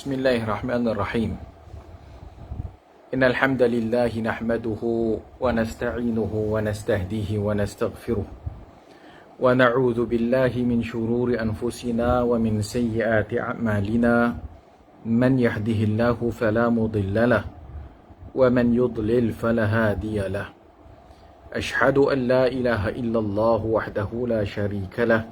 بسم الله الرحمن الرحيم إن الحمد لله نحمده ونستعينه ونستهديه ونستغفره ونعوذ بالله من شرور أنفسنا ومن سيئات أعمالنا من يهده الله فلا مضل له ومن يضلل فلا هادي له أشهد أن لا إله إلا الله وحده لا شريك له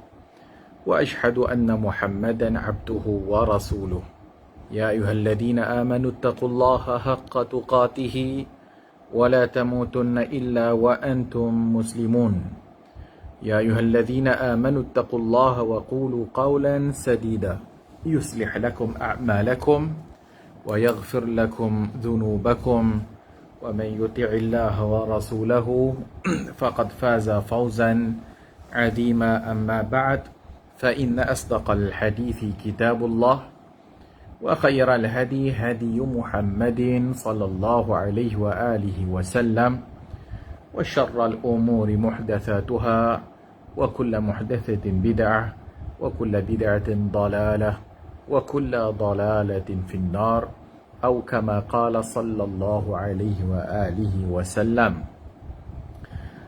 وأشهد أن محمدا عبده ورسوله يا أيها الذين آمنوا اتقوا الله حق تقاته ولا تموتن إلا وأنتم مسلمون يا أيها الذين آمنوا اتقوا الله وقولوا قولا سديدا يصلح لكم أعمالكم ويغفر لكم ذنوبكم ومن يطع الله ورسوله فقد فاز فوزا عظيما أما بعد فإن أصدق الحديث كتاب الله وخير الهدي هدي محمد صلى الله عليه وآله وسلم وشر الأمور محدثاتها وكل محدثة بدعة وكل بدعة ضلالة وكل ضلالة في النار أو كما قال صلى الله عليه وآله وسلم.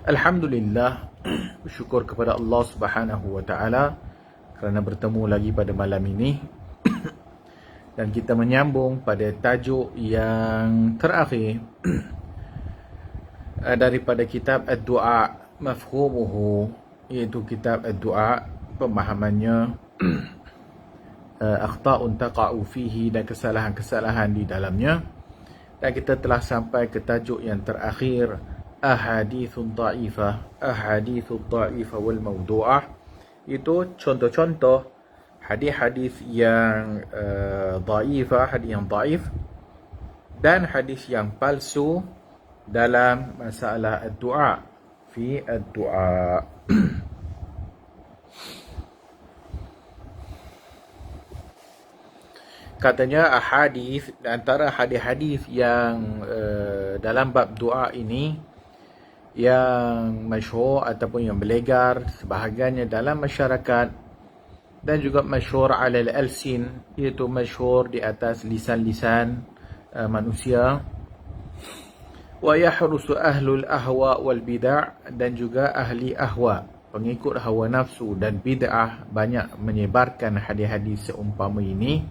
Alhamdulillah, bersyukur kepada Allah Subhanahu wa taala kerana bertemu lagi pada malam ini dan kita menyambung pada tajuk yang terakhir daripada kitab Ad-Du'a Mafhumuhu, iaitu kitab Ad-Du'a, pemahamannya, akhta'un taqa'u fihi, dan kesalahan-kesalahan di dalamnya. Dan kita telah sampai ke tajuk yang terakhir, ahadithun dha'ifah wal mawdu'ah, itu contoh-contoh hadis-hadis yang dhaifah, hadis yang dhaif dan hadis yang palsu dalam masalah ad-du'a, fi ad-du'a. Katanya ahadith, antara hadis-hadis yang dalam bab doa ini yang masyhur ataupun yang berlegar sebahagiannya dalam masyarakat dan juga masyhur alal alsin, iaitu masyhur di atas lisan-lisan manusia. Wa yahrusu ahlul ahwa wal bid'ah, dan juga ahli ahwa, pengikut hawa nafsu dan bid'ah, banyak menyebarkan hadis-hadis seumpama ini.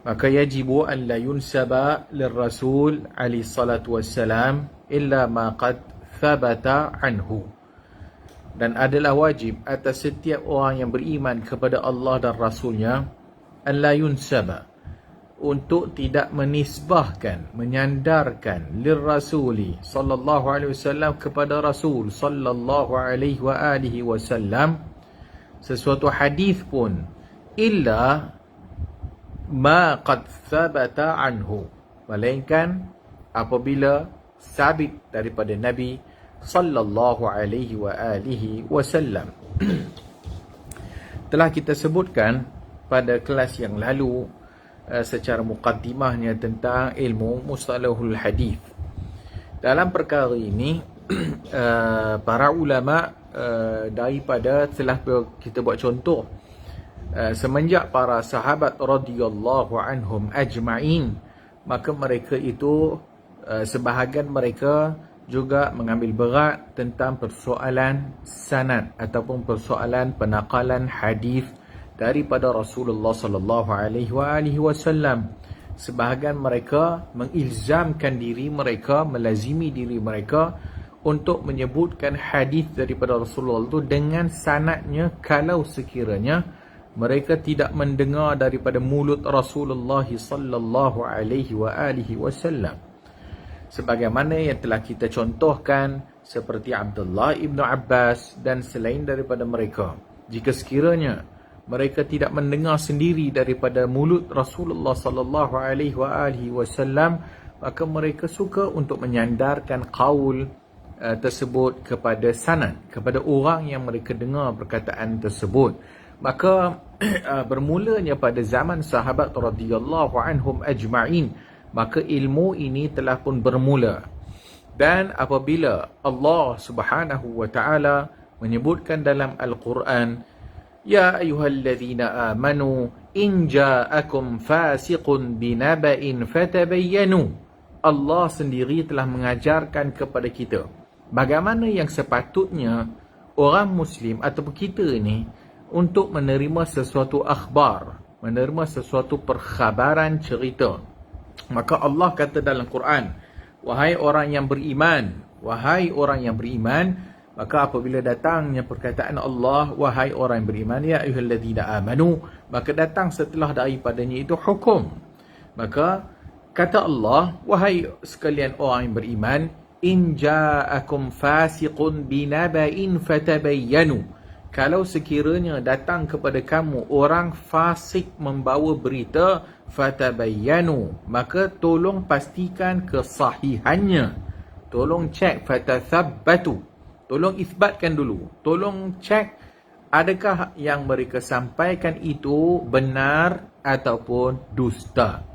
Maka yajibu an la yunsaba lirrasul alaihi salatu wassalam illa ma qad thabata anhu, dan adalah wajib atas setiap orang yang beriman kepada Allah dan Rasulnya, an la yunsaba, untuk tidak menisbahkan, menyandarkan, lirrasuli sallallahu alaihi wasallam, kepada Rasul sallallahu alaihi wa alihi wasallam, sesuatu hadis pun, illa ma qad thabata anhu, melainkan apabila sabit daripada Nabi sallallahu alaihi wa alihi wasallam. Telah kita sebutkan pada kelas yang lalu secara muqaddimahnya tentang ilmu mustalahul hadis. Dalam perkara ini para ulama daripada, telah kita buat contoh, semenjak para sahabat radhiyallahu anhum ajma'in, maka mereka itu sebahagian mereka juga mengambil berat tentang persoalan sanad ataupun persoalan penakalan hadis daripada Rasulullah sallallahu alaihi wasallam. Sebahagian mereka mengilzamkan diri mereka, melazimi diri mereka untuk menyebutkan hadis daripada Rasulullah itu dengan sanadnya kalau sekiranya mereka tidak mendengar daripada mulut Rasulullah sallallahu alaihi wasallam. Sebagaimana yang telah kita contohkan, seperti Abdullah ibn Abbas dan selain daripada mereka, jika sekiranya mereka tidak mendengar sendiri daripada mulut Rasulullah sallallahu alaihi wasallam, maka mereka suka untuk menyandarkan qaul tersebut kepada sanad, kepada orang yang mereka dengar perkataan tersebut. Maka bermulanya pada zaman sahabat radhiyallahu anhum ajma'in, maka ilmu ini telah pun bermula. Dan apabila Allah Subhanahu wa taala menyebutkan dalam Al-Quran Ya ayyuhalladzina amanu in ja'akum fasiqun binaba'in fatabayyanu. Allah sendiri telah mengajarkan kepada kita bagaimana yang sepatutnya orang Muslim ataupun kita ni untuk menerima sesuatu akhbar, menerima sesuatu perkhabaran cerita. Maka Allah kata dalam Quran, wahai orang yang beriman, wahai orang yang beriman, maka apabila datangnya perkataan Allah, wahai orang yang beriman, ya ayyuhalladzina amanu, maka datang setelah daripadanya itu hukum. Maka kata Allah, wahai sekalian orang yang beriman, in ja'akum fasiqun binaba'in fatabayyanu. Kalau sekiranya datang kepada kamu orang fasik membawa berita, fatabayyanu, maka tolong pastikan kesahihannya. Tolong cek, fatathabbatu, tolong isbatkan dulu. Tolong cek adakah yang mereka sampaikan itu benar ataupun dusta.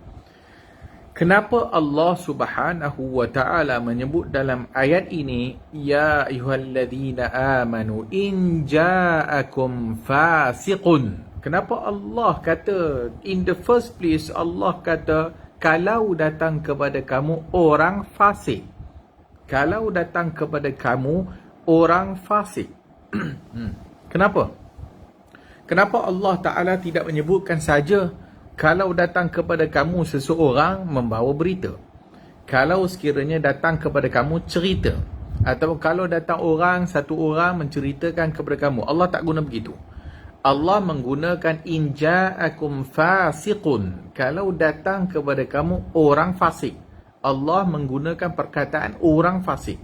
Kenapa Allah Subhanahu wa taala menyebut dalam ayat ini, ya ayyuhalladzina amanu in ja'akum fasiqun? Kenapa Allah kata in the first place, Allah kata kalau datang kepada kamu orang fasik. Kalau datang kepada kamu orang fasik. Kenapa? Kenapa Allah Ta'ala tidak menyebutkan saja kalau datang kepada kamu seseorang membawa berita, kalau sekiranya datang kepada kamu cerita, atau kalau datang satu orang menceritakan kepada kamu? Allah tak guna begitu. Allah menggunakan in ja'akum fasiqun, kalau datang kepada kamu orang fasik. Allah menggunakan perkataan orang fasik.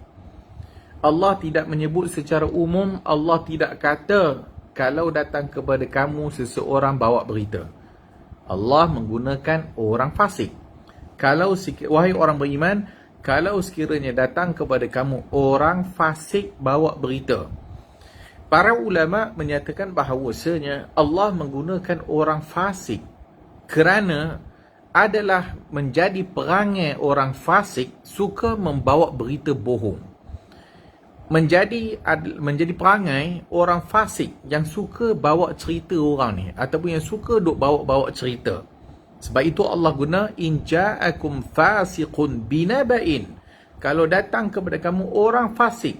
Allah tidak menyebut secara umum. Allah tidak kata kalau datang kepada kamu seseorang bawa berita. Allah menggunakan orang fasik. Kalau wahai orang beriman, kalau sekiranya datang kepada kamu orang fasik bawa berita. Para ulama menyatakan bahawasanya Allah menggunakan orang fasik kerana adalah menjadi perangai orang fasik suka membawa berita bohong. Menjadi perangai orang fasik yang suka bawa cerita orang ni, ataupun yang suka duk bawa cerita. Sebab itu Allah guna in ja'akum fasiqun binaba'in. Kalau datang kepada kamu orang fasik,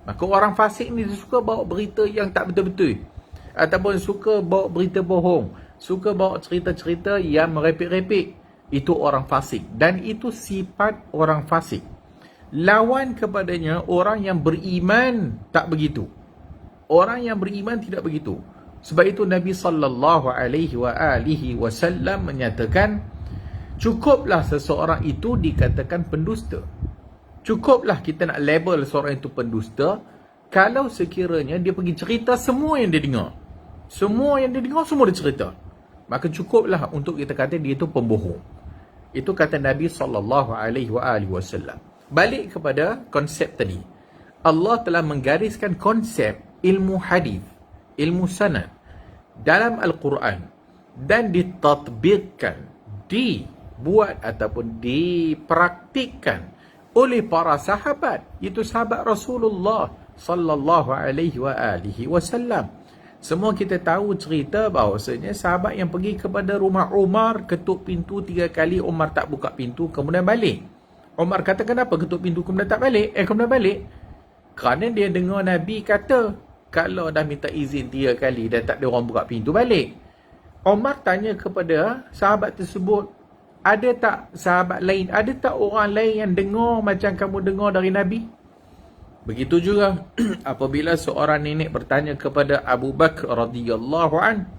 maka orang fasik ni dia suka bawa berita yang tak betul-betul, ataupun suka bawa berita bohong, suka bawa cerita-cerita yang merepek-repek. Itu orang fasik, dan itu sifat orang fasik. Lawan kepadanya orang yang beriman tak begitu. Orang yang beriman tidak begitu. Sebab itu Nabi SAW menyatakan, cukuplah seseorang itu dikatakan pendusta. Cukuplah kita nak label seorang itu pendusta kalau sekiranya dia pergi cerita semua yang dia dengar. Semua yang dia dengar, semua dia cerita. Maka cukuplah untuk kita kata dia itu pembohong. Itu kata Nabi SAW. Balik kepada konsep tadi. Allah telah menggariskan konsep ilmu hadis, ilmu sanad dalam Al-Quran dan ditatbikkan, dibuat ataupun dipraktikkan oleh para sahabat, iaitu sahabat Rasulullah sallallahu alaihi wasallam. Semua kita tahu cerita bahawasanya sahabat yang pergi kepada rumah Umar, ketuk pintu 3 kali, Umar tak buka pintu, kemudian balik. Umar kata, kenapa ketuk pintu kemudian tak balik? Kemudian balik. Kerana dia dengar Nabi kata, kalau dah minta izin 3 kali dah tak ada orang buka pintu, balik. Umar tanya kepada sahabat tersebut, ada tak sahabat lain, ada tak orang lain yang dengar macam kamu dengar dari Nabi? Begitu juga apabila seorang nenek bertanya kepada Abu Bakar radhiyallahu an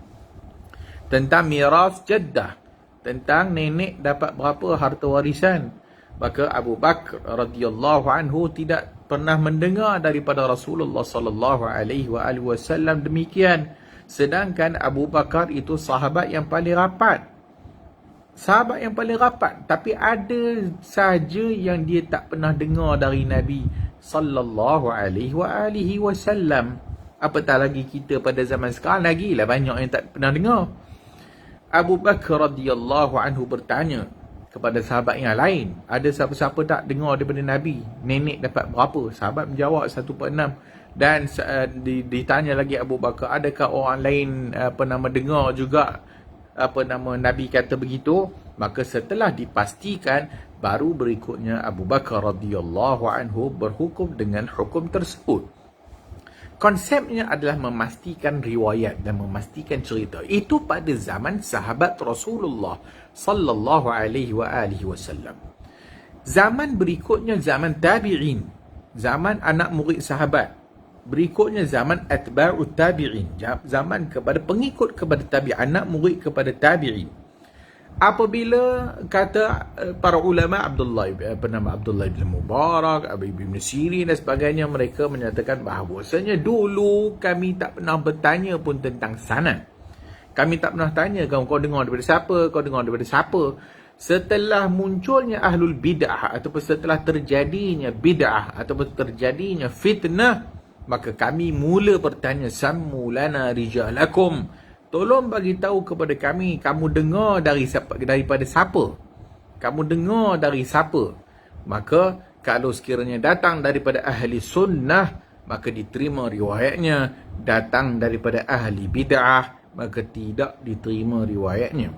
tentang miras jaddah, tentang nenek dapat berapa harta warisan. Maka Abu Bakar radhiyallahu anhu tidak pernah mendengar daripada Rasulullah sallallahu alaihi wasallam demikian. Sedangkan Abu Bakar itu sahabat yang paling rapat. Sahabat yang paling rapat, tapi ada saja yang dia tak pernah dengar dari Nabi sallallahu alaihi wasallam. Apatah lagi kita pada zaman sekarang, lagilah banyak yang tak pernah dengar. Abu Bakar radhiyallahu anhu bertanya, kepada sahabat yang lain, ada siapa-siapa tak dengar daripada Nabi, nenek dapat berapa? Sahabat menjawab 1/6. Dan ditanya lagi Abu Bakar, adakah orang lain dengar juga Nabi kata begitu? Maka setelah dipastikan, baru berikutnya Abu Bakar radhiyallahu anhu berhukum dengan hukum tersebut. Konsepnya adalah memastikan riwayat dan memastikan cerita. Itu pada zaman sahabat Rasulullah sallallahu alaihi wasallam. Zaman berikutnya zaman tabi'in, zaman anak murid sahabat. Berikutnya zaman atba'ut tabi'in, zaman kepada pengikut kepada tabi'in, anak murid kepada tabi'in. Apabila kata para ulama Abdullah bin Mubarak, Ibn Sirin dan sebagainya, mereka menyatakan bahawasanya dulu kami tak pernah bertanya pun tentang sanad. Kami tak pernah tanya kau dengar daripada siapa, kau dengar daripada siapa. Setelah munculnya ahlul bid'ah, ataupun setelah terjadinya bid'ah, ataupun terjadinya fitnah, maka kami mula bertanya, sammu lana rijalakum, tolong bagi tahu kepada kami, kamu dengar daripada siapa? Kamu dengar dari siapa? Maka kalau sekiranya datang daripada ahli sunnah, maka diterima riwayatnya. Datang daripada ahli bid'ah, maka tidak diterima riwayatnya.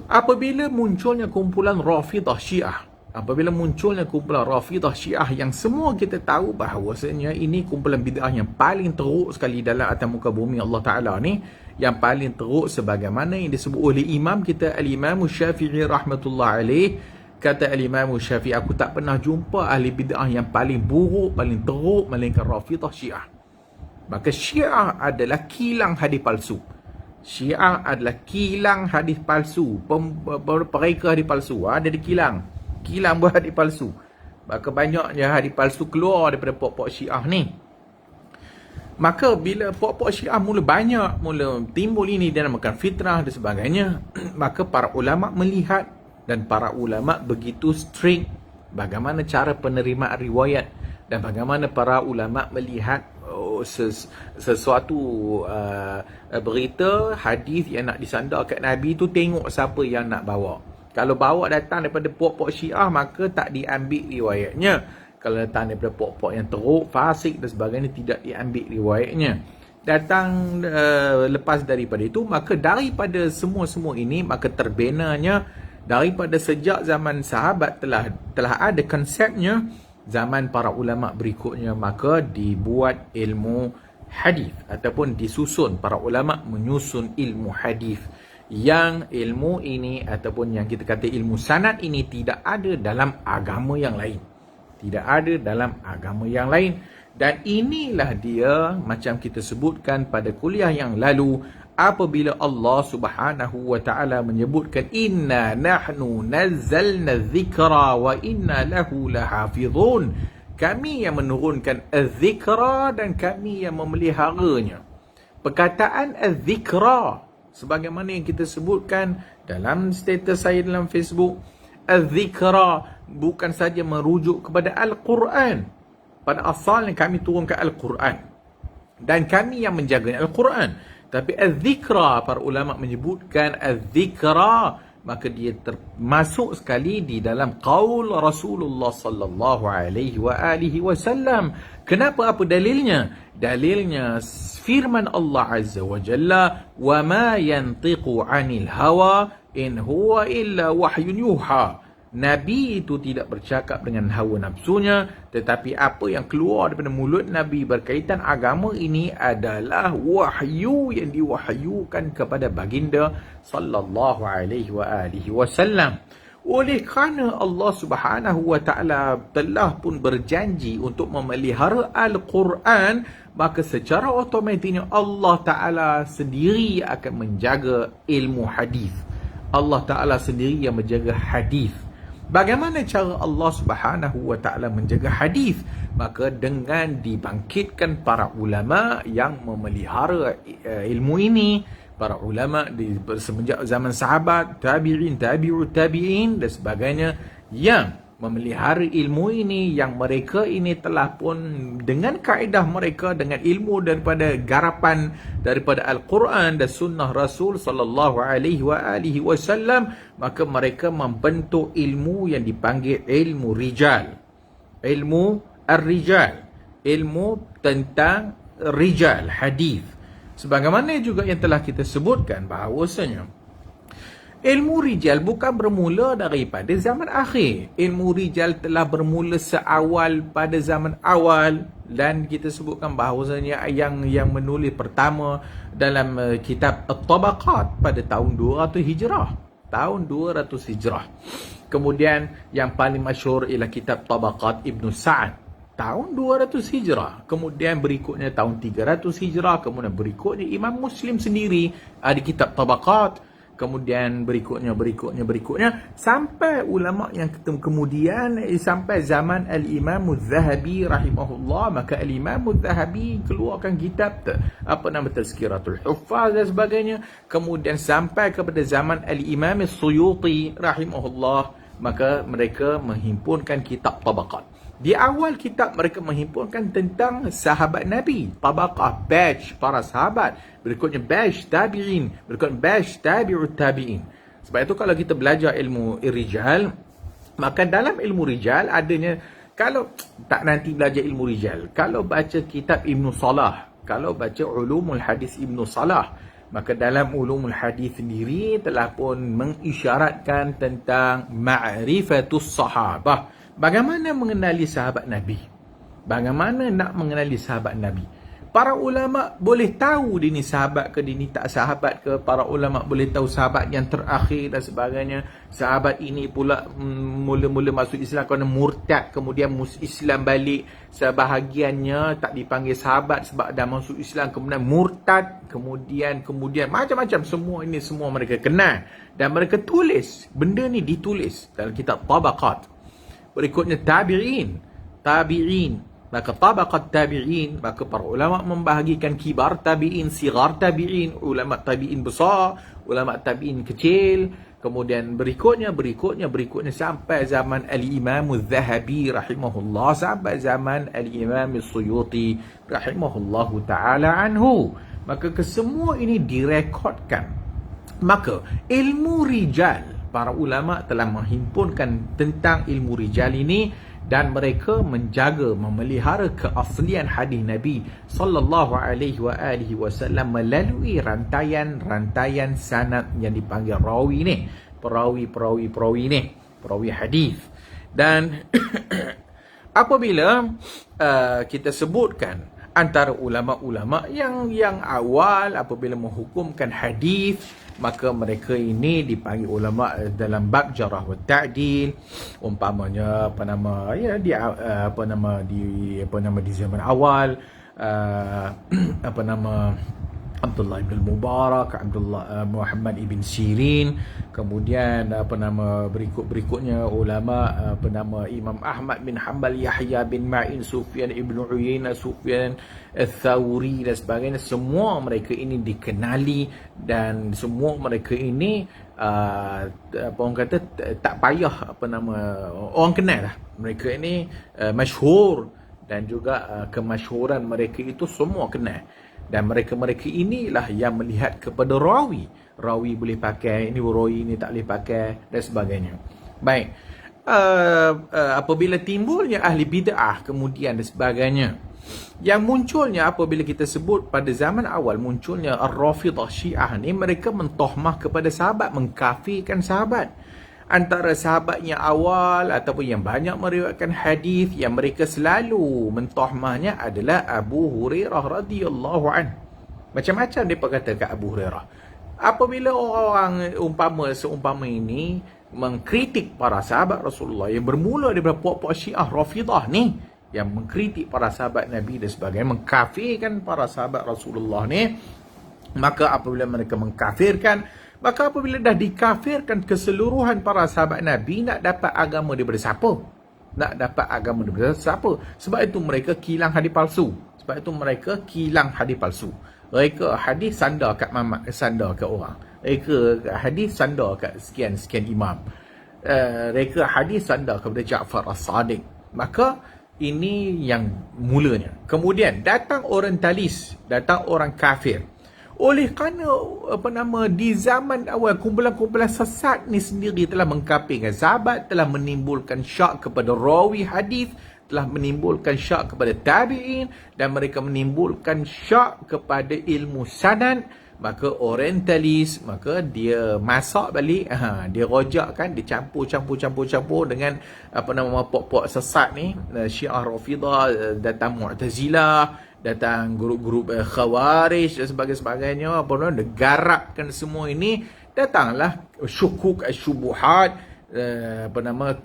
Apabila munculnya kumpulan Rafidah Syiah, yang semua kita tahu bahawasanya ini kumpulan bid'ah yang paling teruk sekali dalam atas muka bumi Allah Ta'ala ni, yang paling teruk sebagaimana yang disebut oleh imam kita Al-Imam Syafi'i rahmatullah alaih. Kata Al-Imam Syafi'i, aku tak pernah jumpa ahli bid'ah yang paling buruk, paling teruk melainkan Rafidah Syiah. Maka Syiah adalah kilang hadis palsu. Syiah adalah kilang hadis palsu, pereka hadis palsu. Dia kilang buat hadis palsu. Maka banyaknya hadis palsu keluar daripada pokok Syiah ni. Maka bila pokok Syiah mula timbul ini, dia namakan fitnah dan sebagainya, maka para ulama melihat, dan para ulama begitu strict bagaimana cara penerimaan riwayat, dan bagaimana para ulama melihat sesuatu berita hadis yang nak disandar kat Nabi tu, tengok siapa yang nak bawa. Kalau bawa datang daripada pokok Syiah, maka tak diambil riwayatnya. Kalau datang daripada pokok yang teruk, fasik dan sebagainya, tidak diambil riwayatnya. Datang lepas daripada itu, maka daripada semua ini, maka terbinanya daripada sejak zaman sahabat telah ada konsepnya. Zaman para ulama berikutnya, maka dibuat ilmu hadis, ataupun disusun, para ulama menyusun ilmu hadis. Yang ilmu ini, ataupun yang kita kata ilmu sanad ini, tidak ada dalam agama yang lain. Tidak ada dalam agama yang lain. Dan inilah dia, macam kita sebutkan pada kuliah yang lalu, apabila Allah Subhanahu wa ta'ala menyebutkan, inna nahnu nazzalna dzikra wa inna lahu lahafizun, kami yang menurunkan az-zikra dan kami yang memeliharanya. Perkataan az-zikra, sebagaimana yang kita sebutkan dalam status saya dalam Facebook, az-zikra bukan saja merujuk kepada Al-Quran. Pada asalnya kami turunkan Al-Quran, dan kami yang menjaga Al-Quran. Tapi az-zikra, para ulama menyebutkan az-zikra, maka dia termasuk sekali di dalam qaul Rasulullah sallallahu alaihi wasallam. Kenapa? Apa dalilnya? Dalilnya firman Allah Azza wa Jalla, wa ma yantiqu 'anil hawa in huwa illa wahyun yuha. Nabi itu tidak bercakap dengan hawa nafsunya, tetapi apa yang keluar daripada mulut Nabi berkaitan agama ini adalah wahyu yang diwahyukan kepada baginda sallallahu alaihi wasallam. Oleh kerana Allah Subhanahu wa ta'ala telah pun berjanji untuk memelihara Al-Quran, maka secara automatiknya Allah Ta'ala sendiri akan menjaga ilmu hadis. Allah Ta'ala sendiri yang menjaga hadis. Bagaimana cara Allah Subhanahu wa ta'ala menjaga hadis? Maka dengan dibangkitkan para ulama yang memelihara ilmu ini, para ulama semenjak zaman sahabat, tabi'in, tabi'ut tabi'in dan sebagainya, yang memelihara ilmu ini yang mereka ini telah pun dengan kaedah mereka, dengan ilmu daripada garapan daripada Al-Quran dan sunnah Rasul sallallahu alaihi wasallam, maka mereka membentuk ilmu yang dipanggil ilmu rijal, ilmu ar-rijal, ilmu tentang rijal hadis. Sebagaimana juga yang telah kita sebutkan bahawasanya ilmu rijal bukan bermula daripada zaman akhir. Ilmu rijal telah bermula seawal pada zaman awal, dan kita sebutkan bahawasanya yang menulis pertama dalam kitab At-Tabaqat pada tahun 200 Hijrah. Tahun 200 Hijrah. Kemudian yang paling masyhur ialah kitab Tabaqat Ibn Sa'ad tahun 200 Hijrah. Kemudian berikutnya tahun 300 Hijrah. Kemudian berikutnya Imam Muslim sendiri ada kitab Tabaqat. Kemudian berikutnya sampai ulama yang kemudian sampai zaman Al-Imam Az-Zahabi rahimahullah. Maka Al-Imam Az-Zahabi keluarkan kitab Tazkiratul Huffaz dan sebagainya. Kemudian sampai kepada zaman Al-Imam As-Suyuti rahimahullah, maka mereka menghimpunkan kitab Tabaqat. Di awal kitab mereka menghimpunkan tentang sahabat Nabi, tabaqah, batch para sahabat, berikutnya batch tabi'in, berikutnya batch tabi'ut tabi'in. Sebab itu kalau kita belajar ilmu rijal, maka dalam ilmu rijal adanya, kalau tak nanti belajar ilmu rijal, kalau baca kitab Ibn Salah, kalau baca ulumul hadis Ibn Salah, maka dalam ulumul hadis sendiri telah pun mengisyaratkan tentang ma'rifatus sahabah. Bagaimana mengenali sahabat Nabi? Bagaimana nak mengenali sahabat Nabi? Para ulama boleh tahu dia ni sahabat ke, dia ni tak sahabat ke. Para ulama boleh tahu sahabat yang terakhir dan sebagainya. Sahabat ini pula mula-mula masuk Islam kerana murtad, kemudian Islam balik. Sebahagiannya tak dipanggil sahabat sebab dah masuk Islam, kemudian murtad, kemudian macam-macam. Semua ini semua mereka kenal dan mereka tulis. Benda ni ditulis dalam kitab Tabaqat. Berikutnya tabi'in. Maka tabaqat tabi'in, maka para ulama membahagikan kibar tabi'in, sigar tabi'in, ulama tabi'in besar, ulama tabi'in kecil. Kemudian berikutnya sampai zaman Al-Imam Az-Zahabi rahimahullah, sampai zaman Al-Imam As-Suyuti rahimahullahu ta'ala anhu. Maka kesemua ini direkodkan. Maka ilmu rijal, para ulama telah menghimpunkan tentang ilmu rijal ini, dan mereka menjaga, memelihara keaslian hadis Nabi sallallahu alaihi wasallam melalui rantaian sanad yang dipanggil rawi ni, perawi ni, perawi hadis. Dan apabila kita sebutkan antara ulama-ulama yang awal apabila menghukumkan hadis, maka mereka ini dipanggil ulama dalam bab jarah wa ta'dil. Umpamanya di zaman awal Abdullah ibn Mubarak, Muhammad ibn Sirin. Kemudian berikutnya ulama Imam Ahmad bin Hanbal, Yahya bin Ma'in, Sufyan ibn Uyainah, Sufyan al-Thawri dan sebagainya. Semua mereka ini dikenali dan semua mereka ini orang kata tak payah orang kenal lah. Mereka ini masyhur, dan juga kemasyhuran mereka itu semua kenal. Dan mereka inilah yang melihat kepada rawi. Rawi boleh pakai, ini rawi ini tak boleh pakai dan sebagainya. Baik. Apabila timbulnya ahli bid'ah kemudian dan sebagainya, yang munculnya apabila kita sebut pada zaman awal munculnya Ar-Rafidah Syiah ni, mereka mentohmah kepada sahabat, mengkafirkan sahabat. Antara sahabat yang awal ataupun yang banyak meriwayatkan hadis yang mereka selalu mentohmahnya adalah Abu Hurairah radhiyallahu an. Macam-macam mereka kata kat Abu Hurairah. Apabila orang seumpama ini mengkritik para sahabat Rasulullah, yang bermula daripada puak-puak Syiah Rafidah ni, yang mengkritik para sahabat Nabi dan sebagainya, mengkafirkan para sahabat Rasulullah ni, maka apabila mereka mengkafirkan, maka apabila dah dikafirkan keseluruhan para sahabat Nabi, nak dapat agama daripada siapa? Nak dapat agama daripada siapa? Sebab itu mereka kilang hadis palsu. Mereka hadis sandar kat mamak, sandar kat orang. Mereka hadis sandar kat sekian imam. reka hadis sandar kepada Ja'far As-Sadiq. Maka ini yang mulanya. Kemudian datang orientalis, datang orang kafir. Oleh kerana di zaman awal kumpulan-kumpulan sesat ni sendiri telah mengkafirkan sahabat, telah menimbulkan syak kepada rawi hadis, telah menimbulkan syak kepada tabi'in, dan mereka menimbulkan syak kepada ilmu sanad. Maka orientalis, maka dia masak balik, dia rojakkan, dia campur dengan pok-pok sesat ni, Syiah Rafidah, datang Mu'tazilah, datang grup-grup Khawarij dan sebagainya, dia garapkan semua ini. Datanglah syukuk syubuhat,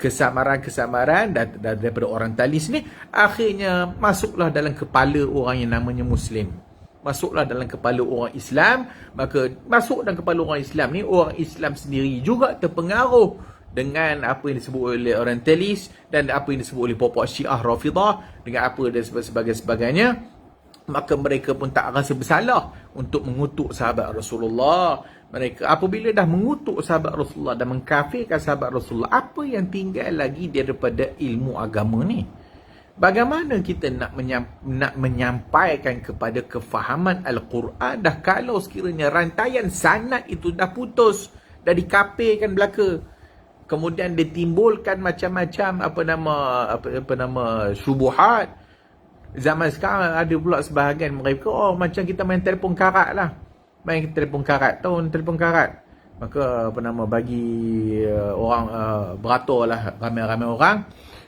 kesamaran daripada orientalis ni, akhirnya masuklah dalam kepala orang yang namanya Muslim, masuklah dalam kepala orang Islam. Maka masuk dalam kepala orang Islam ni, orang Islam sendiri juga terpengaruh dengan apa yang disebut oleh orientalis dan apa yang disebut oleh pokok Syiah Rafidah, dengan apa dan sebagainya. Maka mereka pun tak rasa bersalah untuk mengutuk sahabat Rasulullah. Mereka apabila dah mengutuk sahabat Rasulullah dan mengkafirkan sahabat Rasulullah, apa yang tinggal lagi daripada ilmu agama ni? Bagaimana kita nak menyampaikan kepada kefahaman Al-Quran dah kalau sekiranya rantaian sanad itu dah putus, dah dikafirkan belaka, kemudian ditimbulkan macam-macam syubuhat. Zaman sekarang ada pula sebahagian mereka, macam kita main telefon karat lah. Main telefon karat, tahu telefon karat. Maka bagi orang beratur lah, ramai-ramai orang.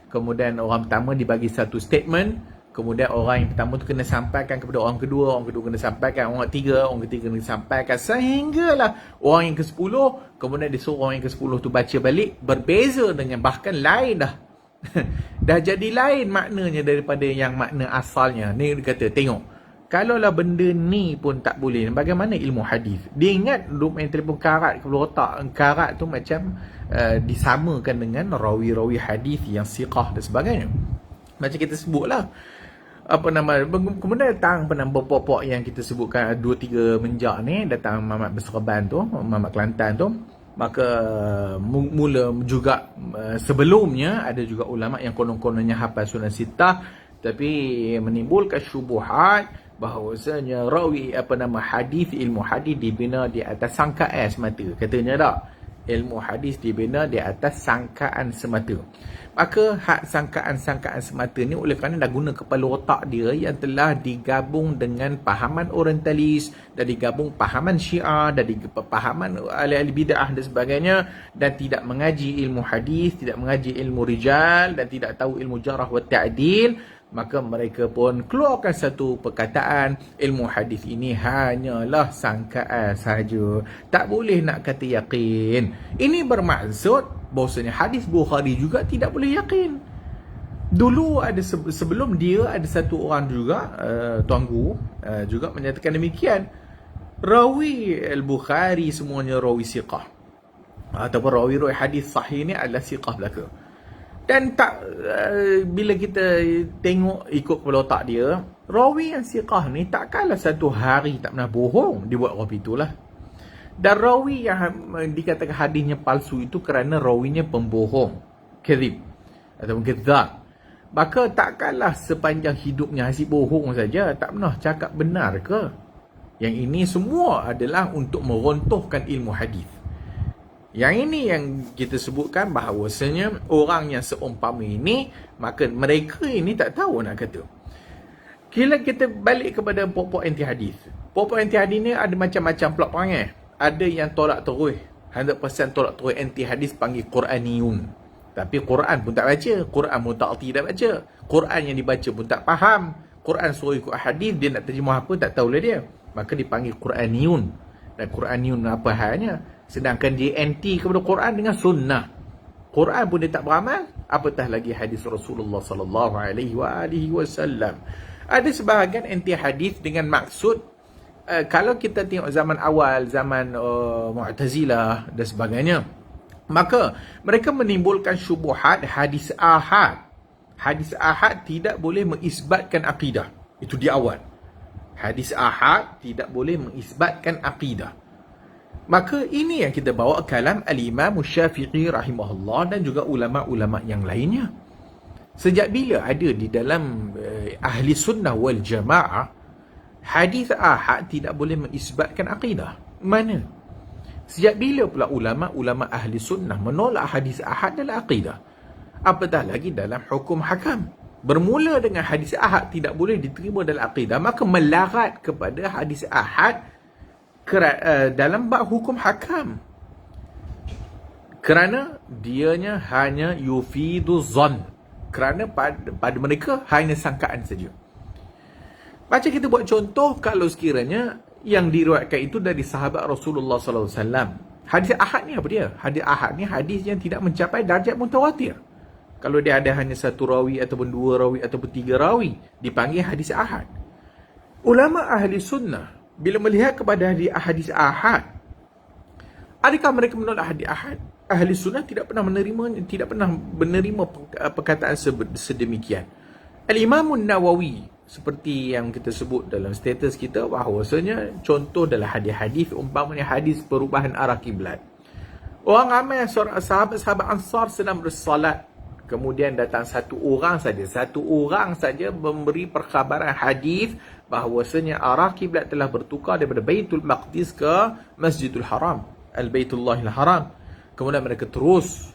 Kemudian orang pertama dibagi satu statement, kemudian orang yang pertama tu kena sampaikan kepada orang kedua kena sampaikan, orang ketiga kena sampaikan, sehinggalah orang yang ke-10, kemudian disuruh orang yang ke-10 tu baca balik, berbeza dengan, bahkan lain dah. Dah jadi lain maknanya daripada yang makna asalnya. Ni dia kata, tengok, kalaulah benda ni pun tak boleh, bagaimana ilmu hadis? Dia ingat duk main telefon karat kepala otak. Karat tu macam disamakan dengan rawi-rawi hadis yang siqah dan sebagainya. Macam kita sebutlah, kemudian datang pokok yang kita sebutkan 2-3 menjak ni, datang Mamat Berserban tu, Mamat Kelantan tu. Maka mula juga sebelumnya ada juga ulama yang konon-kononnya hafal Sunan Sittah, tapi menimbulkan syubuhat bahawasanya rawi hadis, ilmu hadis dibina di atas sangkaan semata. Katanya tak, ilmu hadis dibina di atas sangkaan semata. Maka hak sangkaan semata ni oleh kerana dah guna kepala otak dia yang telah digabung dengan pahaman orientalis, dan digabung pahaman Syiah, dan pahaman ahli-ahli bid'ah dan sebagainya, dan tidak mengaji ilmu hadis, tidak mengaji ilmu rijal, dan tidak tahu ilmu jarah wa ta'dil. Maka mereka pun keluarkan satu perkataan, ilmu hadis ini hanyalah sangkaan sahaja, tak boleh nak kata yakin. Ini bermaksud bahawasanya hadis Bukhari juga tidak boleh yakin. Dulu ada sebelum dia ada satu orang juga, Tuan Guru juga menyatakan demikian. Rawi Al-Bukhari semuanya rawi siqah, ataupun rawi hadis sahih ni adalah siqah belaka. Dan tak bila kita tengok ikut kepala otak dia, rawi yang siqah ni takkanlah satu hari tak pernah bohong, dia buat rawi itulah. Dan rawi yang dikatakan hadisnya palsu itu kerana rawinya pembohong, kadhib ataupun kadzab. Maka takkanlah sepanjang hidupnya asyik bohong saja, tak pernah cakap benar ke? Yang ini semua adalah untuk meruntuhkan ilmu hadis. Yang ini yang kita sebutkan bahawasanya orang yang seumpama ini, maka mereka ini tak tahu nak kata. Bila kita balik kepada pokok anti hadis, pokok anti hadis ni ada macam-macam pula perangai. Ada yang tolak terus, 100% tolak terus anti hadis, panggil Quraniyun. Tapi Quran pun tak baca, Quran pun tak erti tak baca, Quran yang dibaca pun tak faham. Quran suruh ikut hadis, dia nak terjemah apa tak tahulah dia. Maka dipanggil Quraniyun. Dan Quraniyun apa halnya? Sedangkan dia anti kepada Quran dengan sunnah. Quran pun dia tak beramal, apatah lagi hadis Rasulullah sallallahu alaihi wasallam. Ada sebahagian anti hadis dengan maksud kalau kita tengok zaman awal, zaman Mu'tazilah dan sebagainya, maka mereka menimbulkan syubuhat hadis ahad. Hadis ahad tidak boleh mengisbatkan akidah. Itu di awal. Hadis ahad tidak boleh mengisbatkan akidah. Maka ini yang kita bawa kalam Al-Imam Syafi'i rahimahullah dan juga ulama-ulama yang lainnya. Sejak bila ada di dalam ahli sunnah wal jamaah hadis ahad tidak boleh mengisbatkan akidah? Mana? Sejak bila pula ulama-ulama ahli sunnah menolak hadis ahad dalam akidah? Apatah lagi dalam hukum hakam. Bermula dengan hadis ahad tidak boleh diterima dalam akidah, maka melarat kepada hadis ahad dalam bab hukum hakam. Kerana dianya hanya yufidu zon. Kerana pada mereka hanya sangkaan saja. Macam kita buat contoh, kalau sekiranya yang diriwayatkan itu dari sahabat Rasulullah sallallahu alaihi wasallam. Hadis ahad ni apa dia? Hadis ahad ni hadis yang tidak mencapai darjat mutawatir. Kalau dia ada hanya satu rawi ataupun dua rawi ataupun tiga rawi, dipanggil hadis ahad. Ulama ahli sunnah bila melihat kepada hadis ahad, adakah mereka menolak hadis ahad? Ahli sunnah tidak pernah menerima perkataan sedemikian. Al-Imam Nawawi, seperti yang kita sebut dalam status kita, bahawasanya contoh dalam hadis-hadis, umpamanya hadis perubahan arah kiblat. Orang ramai sahabat-sahabat Ansar sedang bersalat, kemudian datang satu orang saja memberi perkhabaran hadis bahawasanya arah kiblat telah bertukar daripada Baitul Maqdis ke Masjidul Haram, Al-Baitullahil Haram. Kemudian mereka terus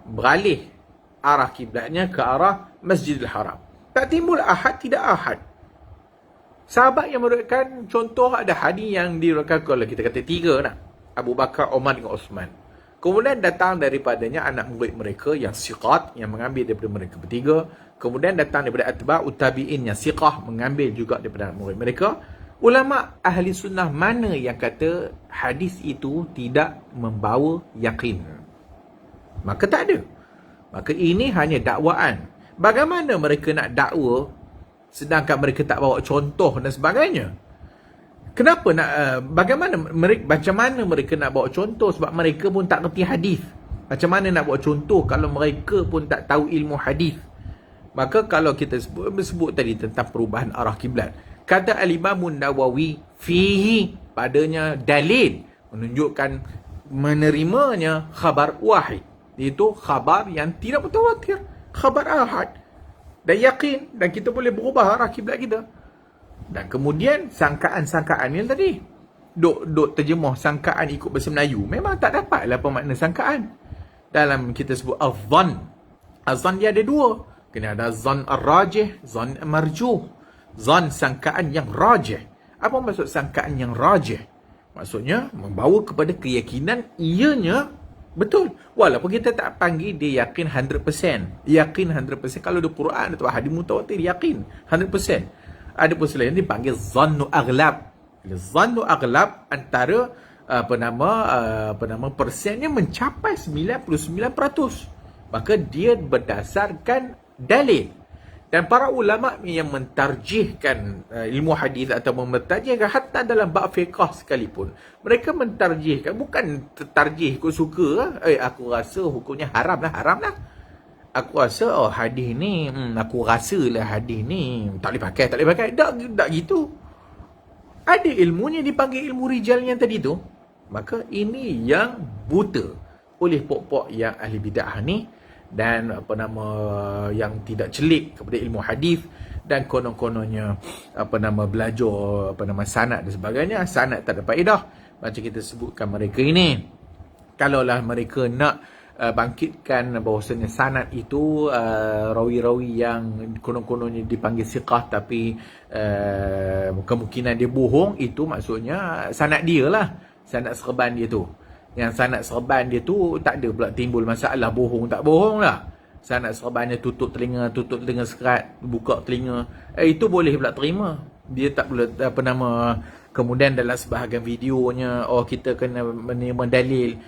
beralih arah kiblatnya ke arah Masjidil Haram. Tak timbul ahad, tidak ahad. Sahabat yang meriwayatkan, contoh ada hadis yang diriwayatkan, kalau kita kata tiga nak, Abu Bakar, Umar dengan Osman. Kemudian datang daripadanya anak murid mereka yang siqat, yang mengambil daripada mereka bertiga. Kemudian datang daripada atba'ut tabi'in yang siqah, mengambil juga daripada anak murid mereka. Ulama ahli sunnah mana yang kata hadis itu tidak membawa yakin? Maka tak ada. Maka ini hanya dakwaan. Bagaimana mereka nak dakwa sedangkan mereka tak bawa contoh dan sebagainya? Kenapa nak macam mana mereka nak bawa contoh? Sebab mereka pun tak kerti hadis. Macam mana nak bawa contoh kalau mereka pun tak tahu ilmu hadis? Maka kalau kita sebut tadi tentang perubahan arah kiblat, kata Al-Imam Nawawi, fihi, padanya dalil menunjukkan menerimanya khabar wahid, iaitu khabar yang tidak mutawatir, khabar ahad, dan yakin, dan kita boleh berubah arah kiblat kita. Dan kemudian sangkaan-sangkaan yang tadi, duk terjemah sangkaan ikut bahasa Melayu, memang tak dapatlah apa makna sangkaan. Dalam kita sebut az-zan, az-zan dia ada dua, kena ada zan ar-rajih, zan marjuh. Zan, sangkaan yang rajih. Apa maksud sangkaan yang rajih? Maksudnya membawa kepada keyakinan ianya betul. Walaupun kita tak panggil dia yakin 100%. Yakin 100%. Kalau ada Quran atau hadis mutawatir, yakin 100%. Ada pun selain dipanggil zannu aghlab. Zannu aghlab antara persennya mencapai 99%. Maka dia berdasarkan dalil. Dan para ulama yang mentarjihkan ilmu hadis atau mentarjihkan hatta dalam bab fiqh sekalipun, mereka mentarjihkan, bukan tarjih ikut suka, aku rasa hukumnya haram lah. Aku rasa hadis ni, aku rasalah hadis ni tak boleh pakai. Tak gitu. Ada ilmunya, dipanggil ilmu rijal yang tadi tu. Maka ini yang buta oleh pok-pok yang ahli bid'ah ni, dan yang tidak celik kepada ilmu hadis, dan konon-kononnya belajar sanad dan sebagainya. Sanad tak ada faedah. Macam kita sebutkan mereka ini, kalaulah mereka nak bangkitkan bahawasanya sanad itu rawi-rawi yang konon-kononnya dipanggil siqah tapi kemungkinan dia bohong, itu maksudnya sanad dia lah, sanad serban dia tu. Yang sanad serban dia tu tak ada pula timbul masalah bohong tak bohong lah. Sanad serbannya tutup telinga sekerat, buka telinga, itu boleh pula terima. Dia tak boleh kemudian dalam sebahagian videonya, kita kena menerima dalil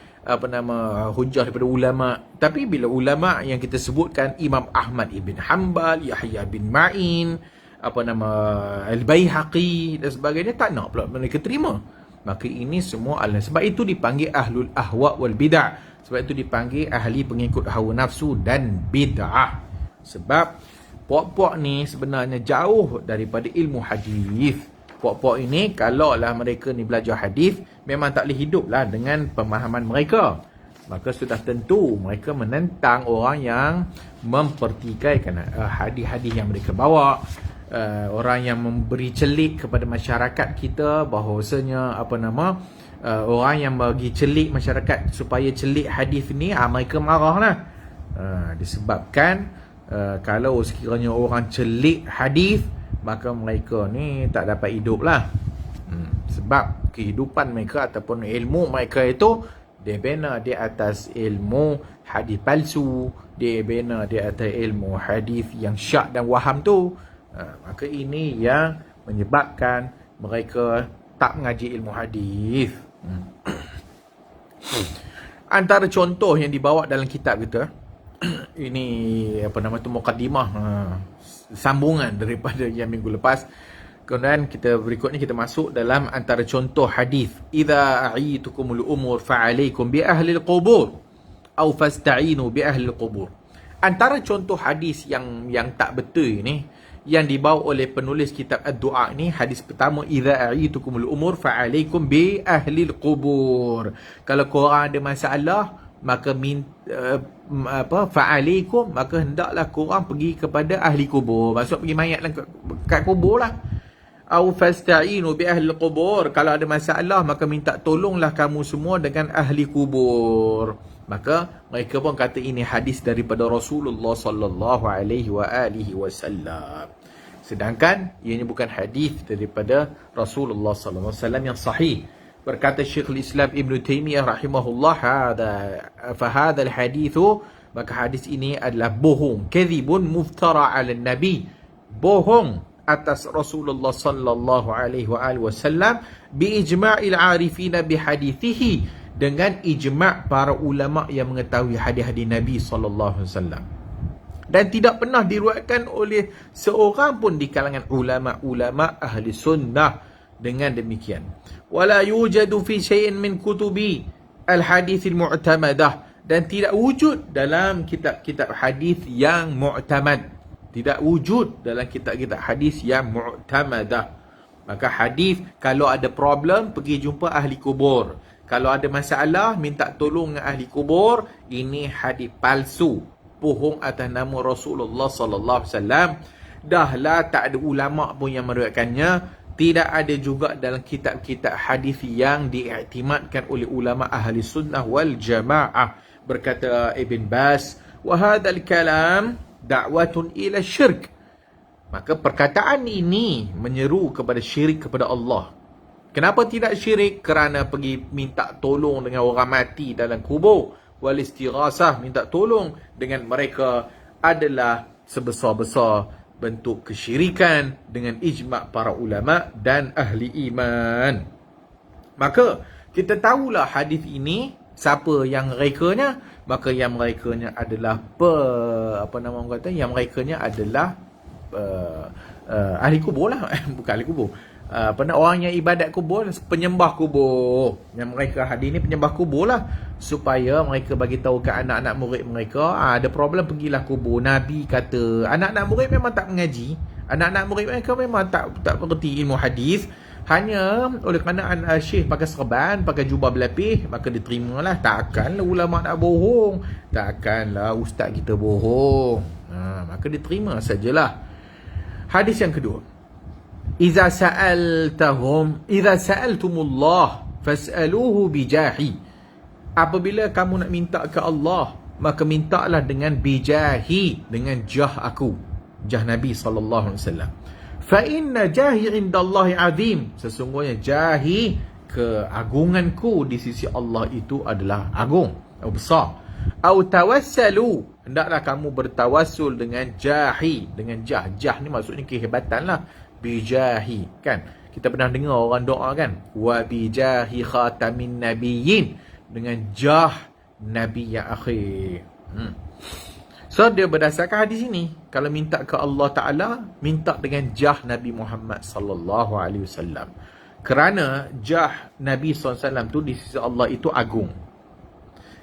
hujah daripada ulama. Tapi bila ulama yang kita sebutkan, Imam Ahmad ibn Hanbal, Yahya bin Ma'in, Al-Baihaqi dan sebagainya, tak nak pula mereka terima. Maka ini semua adalah, sebab itu dipanggil ahlul ahwa wal bid'ah. Sebab itu dipanggil ahli pengikut hawa nafsu dan bid'ah. Sebab puak-puak ni sebenarnya jauh daripada ilmu hadis. Puak-puak ini kalau lah mereka ni belajar hadis, memang tak boleh hidup lah dengan pemahaman mereka. Maka sudah tentu mereka menentang orang yang mempertikaikan hadis-hadis yang mereka bawa. Orang yang memberi celik kepada masyarakat kita bahawasanya orang yang bagi celik masyarakat supaya celik hadis ni, mereka marah lah. Disebabkan kalau sekiranya orang celik hadis, maka mereka ni tak dapat hidup lah. Sebab kehidupan mereka ataupun ilmu mereka itu dia bina di atas ilmu hadis palsu, dia bina di atas ilmu hadis yang syak dan waham tu. Maka ini yang menyebabkan mereka tak mengaji ilmu hadis. Antara contoh yang dibawa dalam kitab kita ini muqaddimah, sambungan daripada yang minggu lepas. Kemudian berikutnya kita masuk dalam antara contoh hadis. Idza a'itukumul umur fa'alaikum bi ahli al-qubur atau fasta'inu bi ahli al-qubur. Antara contoh hadis yang tak betul ni yang dibawa oleh penulis kitab ad-du'a ni, hadis pertama, idza a'itukumul umur fa'alaikum bi ahli al-qubur. Kalau korang ada masalah, maka fa'alaikum, maka hendaklah korang pergi kepada ahli kubur. Maksud pergi mayat kat kubur lah. Au fasta'inu bi ahli qubur. Kalau ada masalah, maka minta tolonglah kamu semua dengan ahli kubur. Maka mereka pun kata ini hadis daripada Rasulullah sallallahu alaihi wasallam. Sedangkan ianya bukan hadis daripada Rasulullah sallallahu alaihi wasallam yang sahih. Berkata Syekhul Islam Ibn Taymiyah rahimahullah, fahadha al-hadithu, maka hadis ini adalah bohong, kadhibun muftara ala nabi, bohong atas Rasulullah sallallahu alaihi wasallam, bi ijma'il arifina bi hadithihi, dengan ijma' para ulama yang mengetahui hadis-hadis Nabi sallallahu alaihi wasallam, dan tidak pernah diriwayatkan oleh seorang pun di kalangan ulama-ulama ahli sunnah dengan demikian. Wala yujadu fi syai'in min kutubi al-hadits al-mu'tamadah, dan tidak wujud dalam kitab-kitab hadis yang mu'tamad. Tidak wujud dalam kitab-kitab hadis yang mu'tamadah. Maka hadis, kalau ada problem, pergi jumpa ahli kubur. Kalau ada masalah, minta tolong dengan ahli kubur. Ini hadis palsu, bohong atas nama Rasulullah sallallahu alaihi wasallam. Dahlah tak ada ulama pun yang meriwayatkannya. Tidak ada juga dalam kitab-kitab hadis yang diiktimadkan oleh ulama ahli sunnah wal jamaah. Berkata Ibn Baz, wa hadzal kalam da'watun ila syirk. Maka perkataan ini menyeru kepada syirik kepada Allah. Kenapa tidak syirik? Kerana pergi minta tolong dengan orang mati dalam kubur. Wal istighasah, minta tolong dengan mereka, adalah sebesar-besar bentuk kesyirikan dengan ijma' para ulama dan ahli iman. Maka kita tahulah hadis ini siapa yang rekanya. Maka yang merekanya adalah yang merekanya adalah ahli kubur lah. Bukan ahli kubur, orang yang ibadat kubur, penyembah kubur. Yang mereka hadis ni penyembah kubur lah, supaya mereka bagi tahu ke anak-anak murid mereka, ada problem, pergilah kubur. Nabi kata, anak-anak murid memang tak mengaji, anak-anak murid mereka memang tak mengerti ilmu hadis. Hanya oleh kerana syekh pakai serban, pakai jubah berlapis, maka diterimalah. Takkanlah ulama nak bohong, takkanlah ustaz kita bohong. Maka diterima sajalah. Hadis yang kedua, Idza sa'altumullah fas'aluhu bijahi. Apabila kamu nak minta ke Allah, maka mintalah dengan bijahi, dengan jah aku, jah Nabi sallallahu alaihi wasallam. Fa inna jahi indallahi azim. Sesungguhnya jahi, keagunganku di sisi Allah itu adalah agung atau besar. Au tawassalu, hendaklah kamu bertawassul dengan jahi, dengan jah. Jah ni maksudnya kehebatan lah. Bijahi, kan? Kita pernah dengar orang doa, kan? Wa bijahi khatamin nabiyyin, dengan jah Nabi yang akhir. So dia berdasarkan hadis ini, kalau minta ke Allah Ta'ala, minta dengan jah Nabi Muhammad sallallahu alaihi wasallam. Kerana jah Nabi SAW tu di sisi Allah itu agung.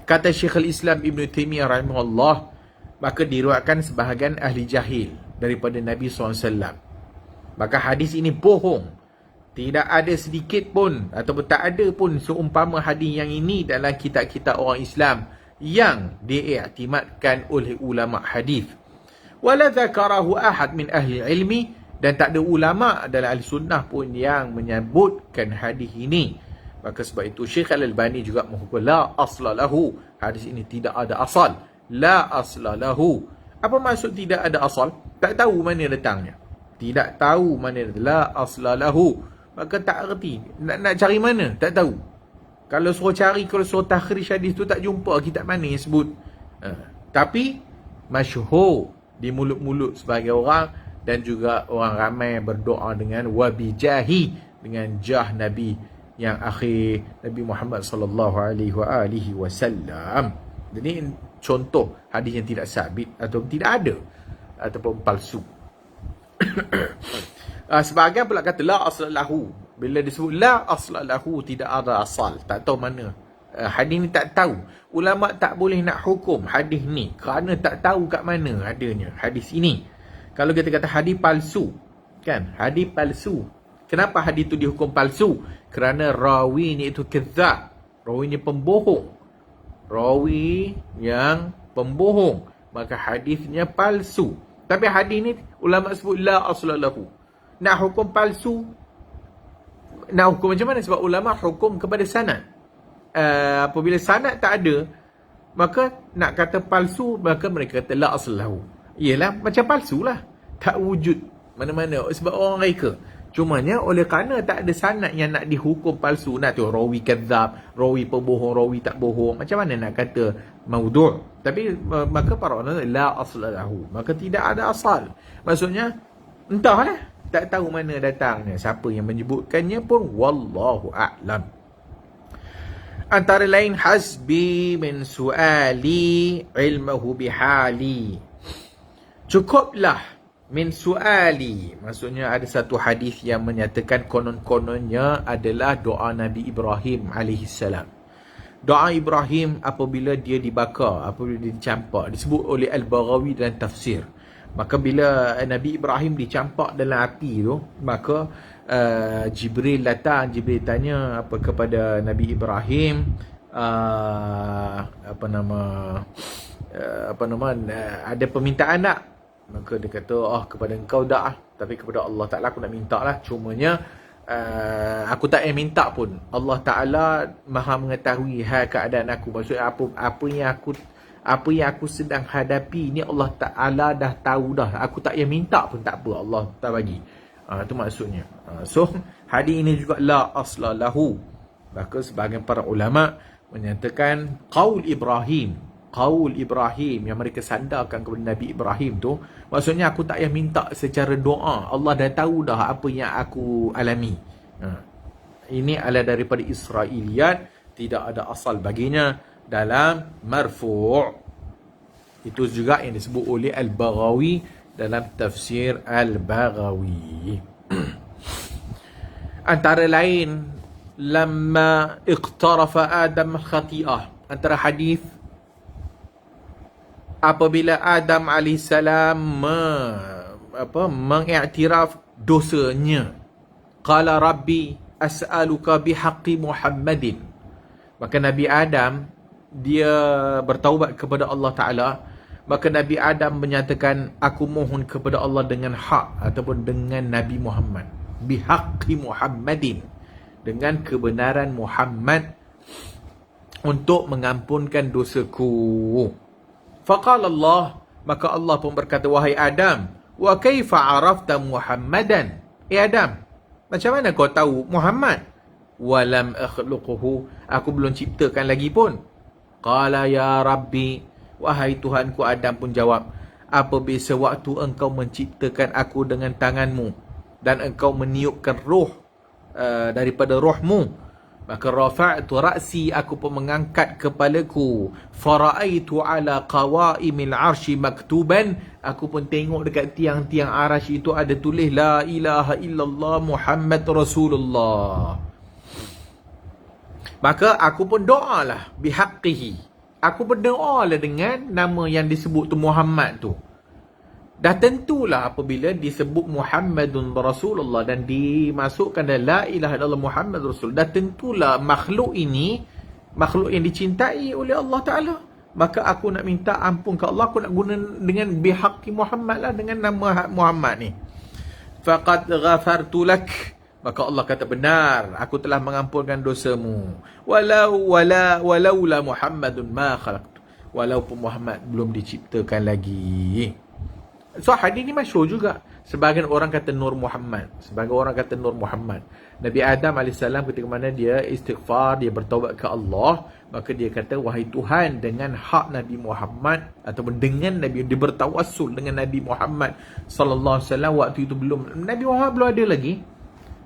Kata Syekhul Islam Ibn Taymiyah rahimahullah, maka diriwayatkan sebahagian ahli jahil daripada Nabi SAW. Maka hadis ini bohong. Tidak ada sedikit pun ataupun tak ada pun seumpama hadis yang ini dalam kitab-kitab orang Islam yang diiktimadkan oleh ulama hadis. Wala dzakarahu ahad min ahli ilmi, dan tak ada ulama dalam ahli sunnah pun yang menyebutkan hadis ini. Maka sebab itu Syekh Al-Albani juga menghukum la asla lahu, hadis ini tidak ada asal. La asla lahu. Apa maksud tidak ada asal? Tak tahu mana datangnya. Tidak tahu mana la asla lahu. Maka tak erti. Nak cari mana? Tak tahu. Kalau suruh cari, kalau suruh takhrij hadis tu tak jumpa kitab mana yang sebut. Tapi masyhur di mulut-mulut sebagai orang, dan juga orang ramai berdoa dengan wabijahi, dengan jah Nabi yang akhir, Nabi Muhammad sallallahu alaihi wasallam. Jadi contoh hadis yang tidak sabit atau tidak ada ataupun palsu. Sebahagian pula kata la asla lahu. Bila disebut la asla lahu, tidak ada asal, tak tahu mana. Hadis ni tak tahu. Ulama tak boleh nak hukum hadis ni kerana tak tahu kat mana adanya hadis ini. Kalau kita kata hadis palsu, kan? Hadis palsu. Kenapa hadis tu dihukum palsu? Kerana rawi ni itu kadzab. Rawi ni pembohong. Rawi yang pembohong, maka hadisnya palsu. Tapi hadis ni ulama sebut la asla lahu. Nak hukum palsu, nak hukum macam mana? Sebab ulama hukum kepada sanad. Apabila sanad tak ada, maka nak kata palsu, maka mereka kata la asla lahu. Ialah macam palsu lah, tak wujud mana-mana sebab orang reka. Cumanya oleh kerana tak ada sanad yang nak dihukum palsu, nak tu rawi kadzab, rawi pembohong, rawi tak bohong, macam mana nak kata maudhu'? Tapi maka para ulama la asla lahu, maka tidak ada asal. Maksudnya entahlah, tak tahu mana datangnya, siapa yang menyebutkannya pun wallahu a'lam. Antara lain hasbi min su'ali ilmuhu bihali. Cukuplah min su'ali, maksudnya ada satu hadis yang menyatakan konon-kononnya adalah doa Nabi Ibrahim alaihissalam. Doa Ibrahim apabila dia dibakar, apabila dia dicampak, disebut oleh Al-Baghawi dalam tafsir. Maka bila Nabi Ibrahim dicampak dalam api tu, maka Jibril datang. Jibril tanya apa kepada Nabi Ibrahim, ada permintaan tak? Maka dia kata, kepada engkau dah, tapi kepada Allah Ta'ala aku nak minta lah. Cumanya aku tak payah minta pun. Allah Ta'ala maha mengetahui hal keadaan aku. Maksudnya apa yang aku sedang hadapi ni Allah Ta'ala dah tahu dah. Aku tak payah minta pun tak apa, Allah tak bagi. Itu maksudnya. So hadis ini juga la asla lahu. Maka sebahagian para ulama menyatakan qaul Ibrahim yang mereka sandarkan kepada Nabi Ibrahim tu, maksudnya aku tak payah minta secara doa, Allah dah tahu dah apa yang aku alami. Ini adalah daripada Israiliyat, tidak ada asal baginya dalam marfu'. Itu juga yang disebut oleh Al-Baghawi dalam tafsir Al-Baghawi. Antara lain lamma iqtarafa Adam khati'ah, antara hadis apabila Adam AS mengiktiraf dosanya, qala rabbi as'aluka bihaqqi Muhammadin, maka Nabi Adam dia bertaubat kepada Allah Ta'ala. Maka Nabi Adam menyatakan, aku mohon kepada Allah dengan hak ataupun dengan Nabi Muhammad, bihaqqi Muhammadin, dengan kebenaran Muhammad, untuk mengampunkan dosaku. Faqala Allah, maka Allah pun berkata, wahai Adam, wa kaifa arafta Muhammadan? Adam, macam mana kau tahu Muhammad? Walam akhluquhu, aku belum ciptakan lagi pun. Qala ya Rabbi, wahai Tuhanku. Adam pun jawab, apabila sewaktu engkau menciptakan aku dengan tanganmu dan engkau meniupkan roh daripada rohmu, maka rafa'tu ra'si, aku pun mengangkat kepalaku, fara'aitu ala qawaimil arsy maktuban, aku pun tengok dekat tiang-tiang arasy itu ada tulis la ilaha illallah Muhammad Rasulullah. Maka aku pun doalah bihaqqihi, aku berdoalah dengan nama yang disebut tu Muhammad tu. dah tentulah apabila disebut Muhammadun Rasulullah dan dimasukkan dalam la ilaha illallah Muhammad Rasul, dah tentulah makhluk ini makhluk yang dicintai oleh Allah Ta'ala. Maka aku nak minta ampun ke Allah, aku nak guna dengan bihaqi Muhammad lah, dengan nama Muhammad ni. Faqad ghafartu lak, maka Allah kata benar, aku telah mengampunkan dosamu. Walaula Muhammadun ma khalaqtu, walaupun Muhammad belum diciptakan lagi. So hadis ni masyhur juga. Sebahagian orang kata Nur Muhammad, sebahagian orang kata Nur Muhammad. Nabi Adam AS ketika mana dia istighfar, dia bertaubat ke Allah, maka dia kata, wahai Tuhan, dengan hak Nabi Muhammad ataupun dengan Nabi, dia bertawassul dengan Nabi Muhammad sallallahu alaihi wasallam. Waktu itu Nabi Muhammad belum ada lagi.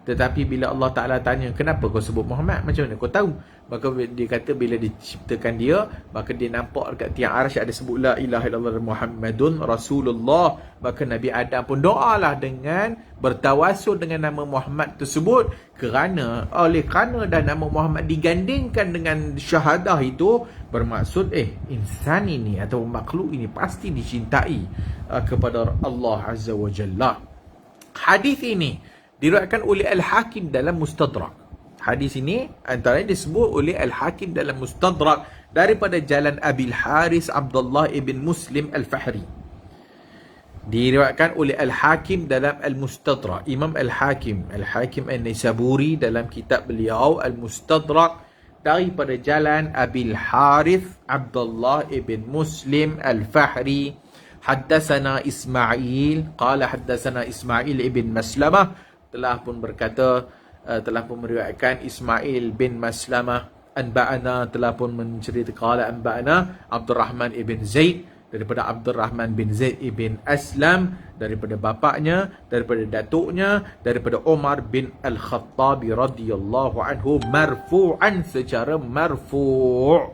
Tetapi bila Allah Ta'ala tanya, kenapa kau sebut Muhammad? Macam mana kau tahu? Maka dia kata bila diciptakan dia, maka dia nampak dekat tiang arsy ada sebut la ilaha illallah Muhammadun Rasulullah. Maka Nabi Adam pun doalah dengan bertawassul dengan nama Muhammad tersebut, kerana dah nama Muhammad digandingkan dengan syahadah itu, bermaksud insan ini atau makhluk ini pasti dicintai kepada Allah Azza wa Jalla. Hadis ini diriwayatkan oleh Al-Hakim dalam Mustadrak. Hadis ini antaranya disebut oleh Al-Hakim dalam Mustadrak daripada jalan Abil Haris Abdullah ibn Muslim Al-Fahri. Diriwayatkan oleh Al-Hakim dalam Al-Mustadrak. Imam Al-Hakim An-Naisaburi dalam kitab beliau Al-Mustadrak daripada jalan Abil Haris Abdullah ibn Muslim Al-Fahri. Haddatsana Ismail, qala haddatsana Ismail ibn Maslamah, telah pun meriwayatkan Ismail bin Maslamah, anba'ana, telah pun menceritakan qala anba'ana Abdurrahman ibn Zaid, daripada Abdurrahman bin Zaid ibn Aslam, daripada bapaknya, daripada datuknya, daripada Umar bin Al-Khattab radhiyallahu anhu, marfu'an, secara marfu'.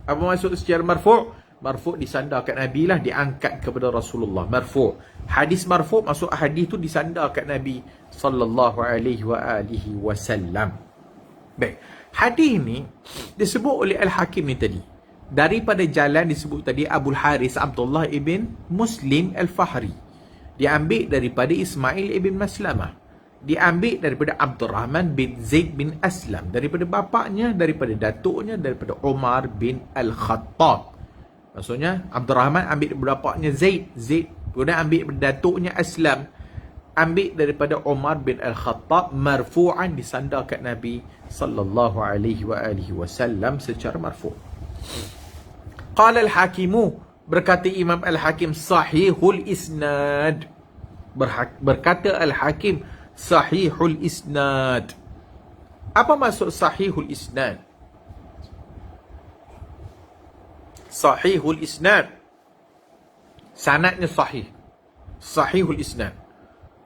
Apa maksud secara marfu'? Marfu' disandarkan Nabi lah, diangkat kepada Rasulullah. Marfu'. Hadis marfu' maksud hadis tu disandarkan Nabi sallallahu alaihi wa alihi wasallam. Baik. Hadis ni disebut oleh Al-Hakim ni tadi. Daripada jalan disebut tadi Abul Haris Abdullah ibn Muslim Al-Fahri. Diambil daripada Ismail ibn Maslamah. Diambil daripada Abdurrahman bin Zaid bin Aslam. Daripada bapaknya, daripada datuknya, daripada Umar bin Al-Khattab. Maksudnya Abdurrahman ambil daripada bapaknya Zaid, kemudian ambil daripada datuknya Aslam, ambil daripada Umar bin Al-Khattab, marfu'an, disandarkan Nabi sallallahu alaihi wa alihi wasallam secara marfu'. Qala Al-Hakimu, berkata Imam Al-Hakim, sahihul isnad. Berkata Al-Hakim, sahihul isnad. Apa maksud sahihul isnad? Sahihul isnad, sanadnya sahih. Sahihul isnad,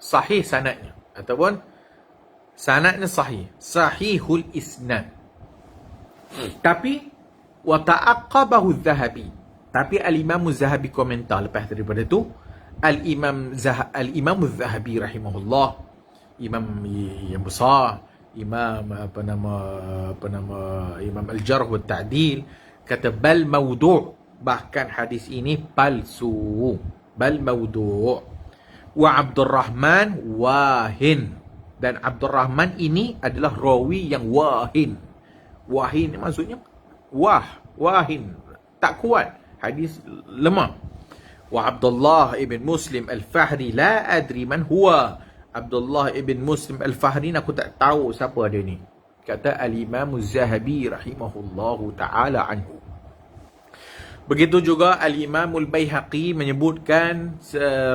sahih sanadnya, ataupun sanadnya sahih. Sahihul isnad. Tapi wa ta'aqqabahu Az-Zahabi, tapi Al-Imam Az-Zahabi komentar lepas daripada tu. Al-Imam Az-Zahabi rahimahullah, imam yang besar, imam Imam Al-Jarh wa Ta'dil, kata bal maudu', bahkan hadis ini palsu. Bal maudu'. Wa Abdurrahman wahin, dan Abdurrahman ini adalah rawi yang wahin. Wahin maksudnya wahin, tak kuat, hadis lemah. Wa Abdullah ibn Muslim Al-Fahri la adri man huwa. Abdullah ibn Muslim Al-Fahri, aku tak tahu siapa dia ni, kata Al-Imam Az-Zahabi rahimahullahu ta'ala anhu. Begitu juga Al-Imam Al-Baihaqi menyebutkan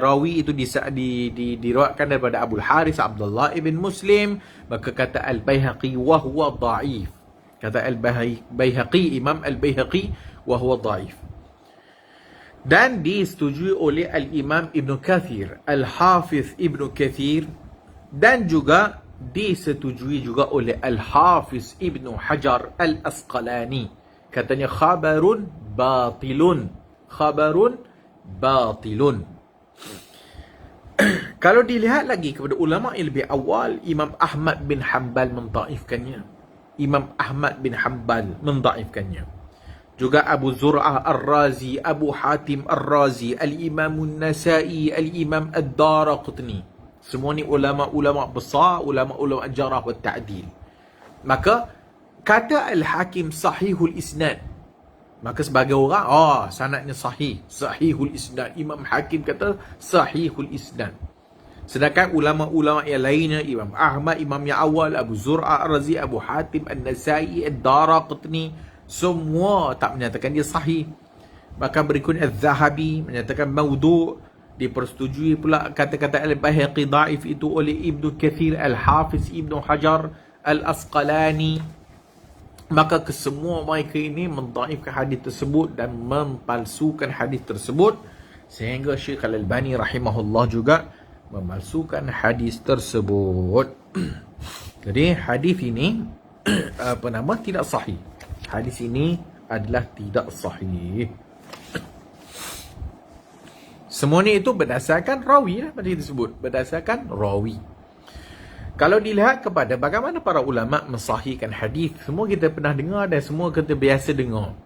rawi itu diriwayatkan daripada Abul Haris Abdullah ibn Muslim, maka kata Al-Baihaqi wa huwa dha'if. Kata Al-Baihaqi, Imam Al-Baihaqi, wa huwa dha'if. Dan disetujui oleh Al-Imam Ibn Kathir, Al-Hafiz Ibn Kathir, dan juga disetujui juga oleh Al-Hafiz Ibn Hajar Al-Asqalani. Katanya khabarun batilun. Khabarun batilun. Kalau dilihat lagi kepada ulama yang lebih awal, Imam Ahmad bin Hanbal mendhaifkannya. Imam Ahmad bin Hanbal mendhaifkannya. juga Abu Zur'ah Ar-Razi, Abu Hatim Ar-Razi, Al-Imam An-Nasa'i, Al-Imam Ad-Daraqutni. Semua ni ulama-ulama besar, ulama-ulama jarah wa ta'dil. Maka kata Al-Hakim sahihul isnad, maka sebagai orang, sanadnya sahih, sahihul isnad. Imam Hakim kata sahihul isnad. Sedangkan ulama-ulama yang lainnya, Imam Ahmad, Imam yang awal, Abu Zur'ah Ar-Razi, Abu Hatim An-Nasai, Ad-Daraqutni, semua tak menyatakan dia sahih. Maka berikutnya Az-Zahabi menyatakan maudhu'. Dipersetujui pula kata-kata Al-Baihaqi dhaif itu oleh Ibnu Kathir, Al-Hafiz Ibnu Hajar, Al-Asqalani. Maka kesemua mereka ini mendhaifkan hadis tersebut dan mempalsukan hadis tersebut, sehingga Syekh Al-Albani rahimahullah juga memalsukan hadis tersebut. Jadi hadis ini tidak sahih. Hadis ini adalah tidak sahih. Semuanya itu berdasarkan rawi lah, tadi disebut berdasarkan rawi. Kalau dilihat kepada bagaimana para ulama mensahihkan hadis, semua kita pernah dengar dan semua kita biasa dengar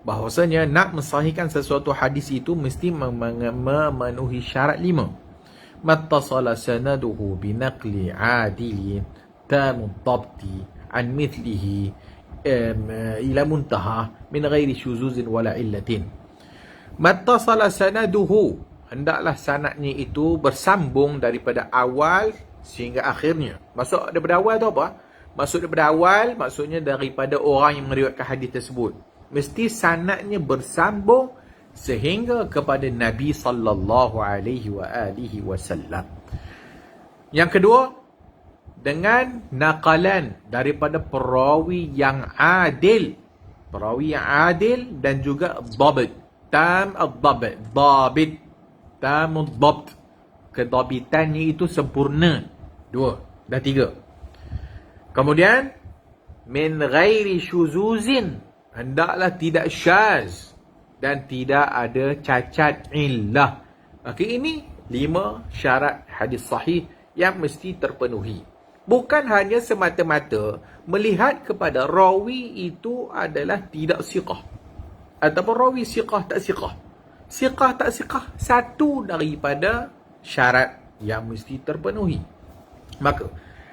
bahawasanya nak mensahihkan sesuatu hadis itu mesti memenuhi syarat 5. Mattasala sanaduhu binaqli adilin tamud dhabti an mithlihi ila muntaha min ghairi syuzuzin wala illatin. Mattasala sanaduhu, hendaklah sanadnya itu bersambung daripada awal sehingga akhirnya. Maksud daripada awal tu apa? Maksud daripada awal maksudnya daripada orang yang meriwayatkan hadis tersebut. Mesti sanadnya bersambung sehingga kepada Nabi sallallahu alaihi wasallam. Yang kedua, dengan naqalan daripada perawi yang adil. Perawi yang adil dan juga dhabit. Tam ad-dhabit. Dhabit. Tam ad-dhabt. Kedabitannya itu sempurna. 2. Dah 3. Kemudian, min ghairi syuzuzin. Hendaklah tidak syaz. Dan tidak ada cacat illah. Maka ini 5 syarat hadis sahih yang mesti terpenuhi. Bukan hanya semata-mata melihat kepada rawi itu adalah tidak siqah. Ataupun rawi siqah tak siqah. Siqah tak siqah, satu daripada syarat yang mesti terpenuhi. Maka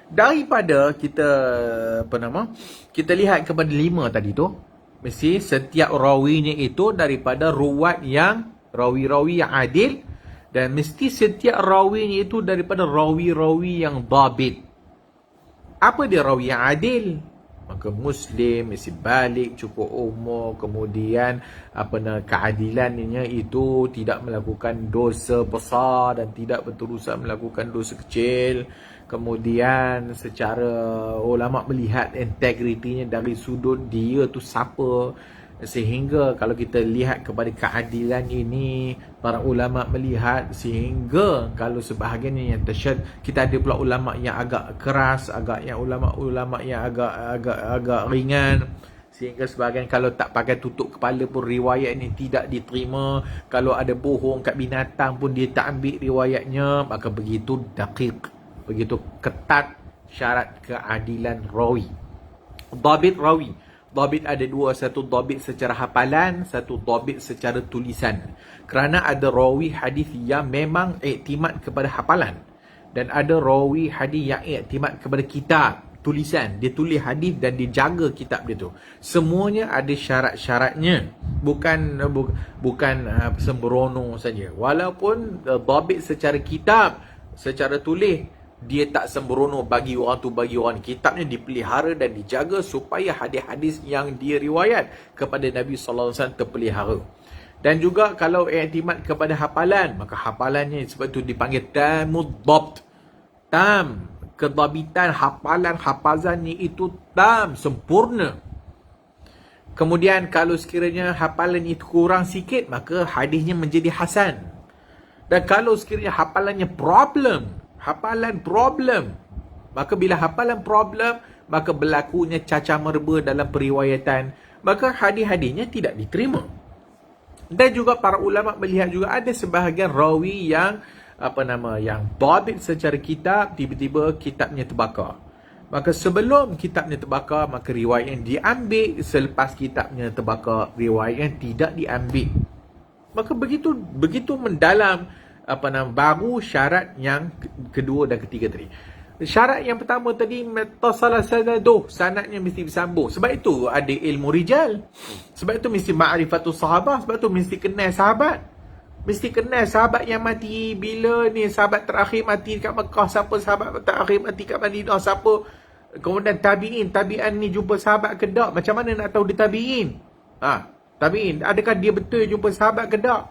daripada kita lihat kepada 5 tadi tu, mesti setiap rawinya itu daripada rawi-rawi yang adil, dan mesti setiap rawinya itu daripada rawi-rawi yang dhabit. Apa dia rawi yang adil? Maka Muslim, mesti balik, cukup umur, kemudian keadilannya itu tidak melakukan dosa besar dan tidak berterusan melakukan dosa kecil. Kemudian secara ulama melihat integritinya dari sudut dia tu siapa, sehingga kalau kita lihat kepada keadilan ini, para ulama melihat sehingga kalau sebahagiannya yang tersyad, kita ada pula ulama yang agak keras, ulama yang agak ringan, sehingga sebahagian kalau tak pakai tutup kepala pun riwayat ini tidak diterima. Kalau ada bohong kat binatang pun dia tak ambil riwayatnya. Maka begitu daqiq, begitu ketat syarat keadilan rawi. Dhabit rawi. Dhabit ada 2, satu dhabit secara hafalan, satu dhabit secara tulisan. Kerana ada rawi hadis yang memang iktimad kepada hafalan, dan ada rawi hadis yang iktimad kepada kitab, tulisan. Dia tulis hadis dan dia jaga kitab dia tu. Semuanya ada syarat-syaratnya. Bukan sembrono saja. Walaupun dhabit secara kitab, secara tulis, dia tak sembrono bagi orang tu, bagi orang. Kitabnya dipelihara dan dijaga supaya hadis-hadis yang dia riwayat kepada Nabi sallallahu alaihi wasallam terpelihara. Dan juga kalau iktimad kepada hafalan, maka hafalannya sebab itu dipanggil tamud dhabt. Tam, kedabitan hafalan, hafazannya itu tam, sempurna. Kemudian kalau sekiranya hafalan itu kurang sikit, maka hadisnya menjadi hasan. Dan kalau sekiranya hafalan problem, maka bila hafalan problem, maka berlakunya cacar merba dalam periwayatan, maka hadis-hadisnya tidak diterima. Dan juga para ulama melihat juga ada sebahagian rawi yang yang dhabit secara kitab, tiba-tiba kitabnya terbakar. Maka sebelum kitabnya terbakar, maka riwayat yang diambil. Selepas kitabnya terbakar, riwayat yang tidak diambil. Maka begitu mendalam baru syarat yang kedua dan ketiga tadi. Syarat yang pertama tadi, muttasala sanaduh, sanadnya mesti bersambung. Sebab itu ada ilmu rijal. Sebab itu mesti ma'rifatus sahabah. Sebab itu mesti kenal sahabat. Mesti kenal sahabat yang mati bila ni, sahabat terakhir mati kat Mekah siapa, sahabat terakhir mati kat Madinah siapa. Kemudian tabi'in ni jumpa sahabat ke tak? Macam mana nak tahu dia tabi'in? Tabi'in, adakah dia betul jumpa sahabat ke tak?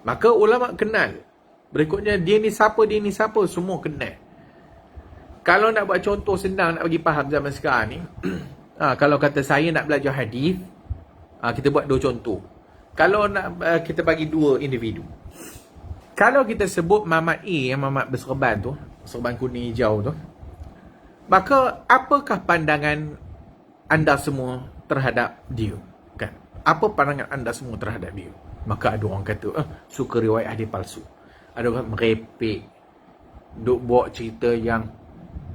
Maka ulama kenal. Berikutnya dia ni siapa, semua kenal. Kalau nak buat contoh senang nak bagi faham zaman sekarang ni, kalau kata saya nak belajar hadis, kita buat dua contoh. Kalau nak kita bagi dua individu. Kalau kita sebut Mamat A yang Mamat berserban tu, serban kuning hijau tu, maka apakah pandangan anda semua terhadap dia? Kan? Apa pandangan anda semua terhadap dia? Maka ada orang kata, suka riwayat hadis palsu. Ada orang merepek, duk buat cerita yang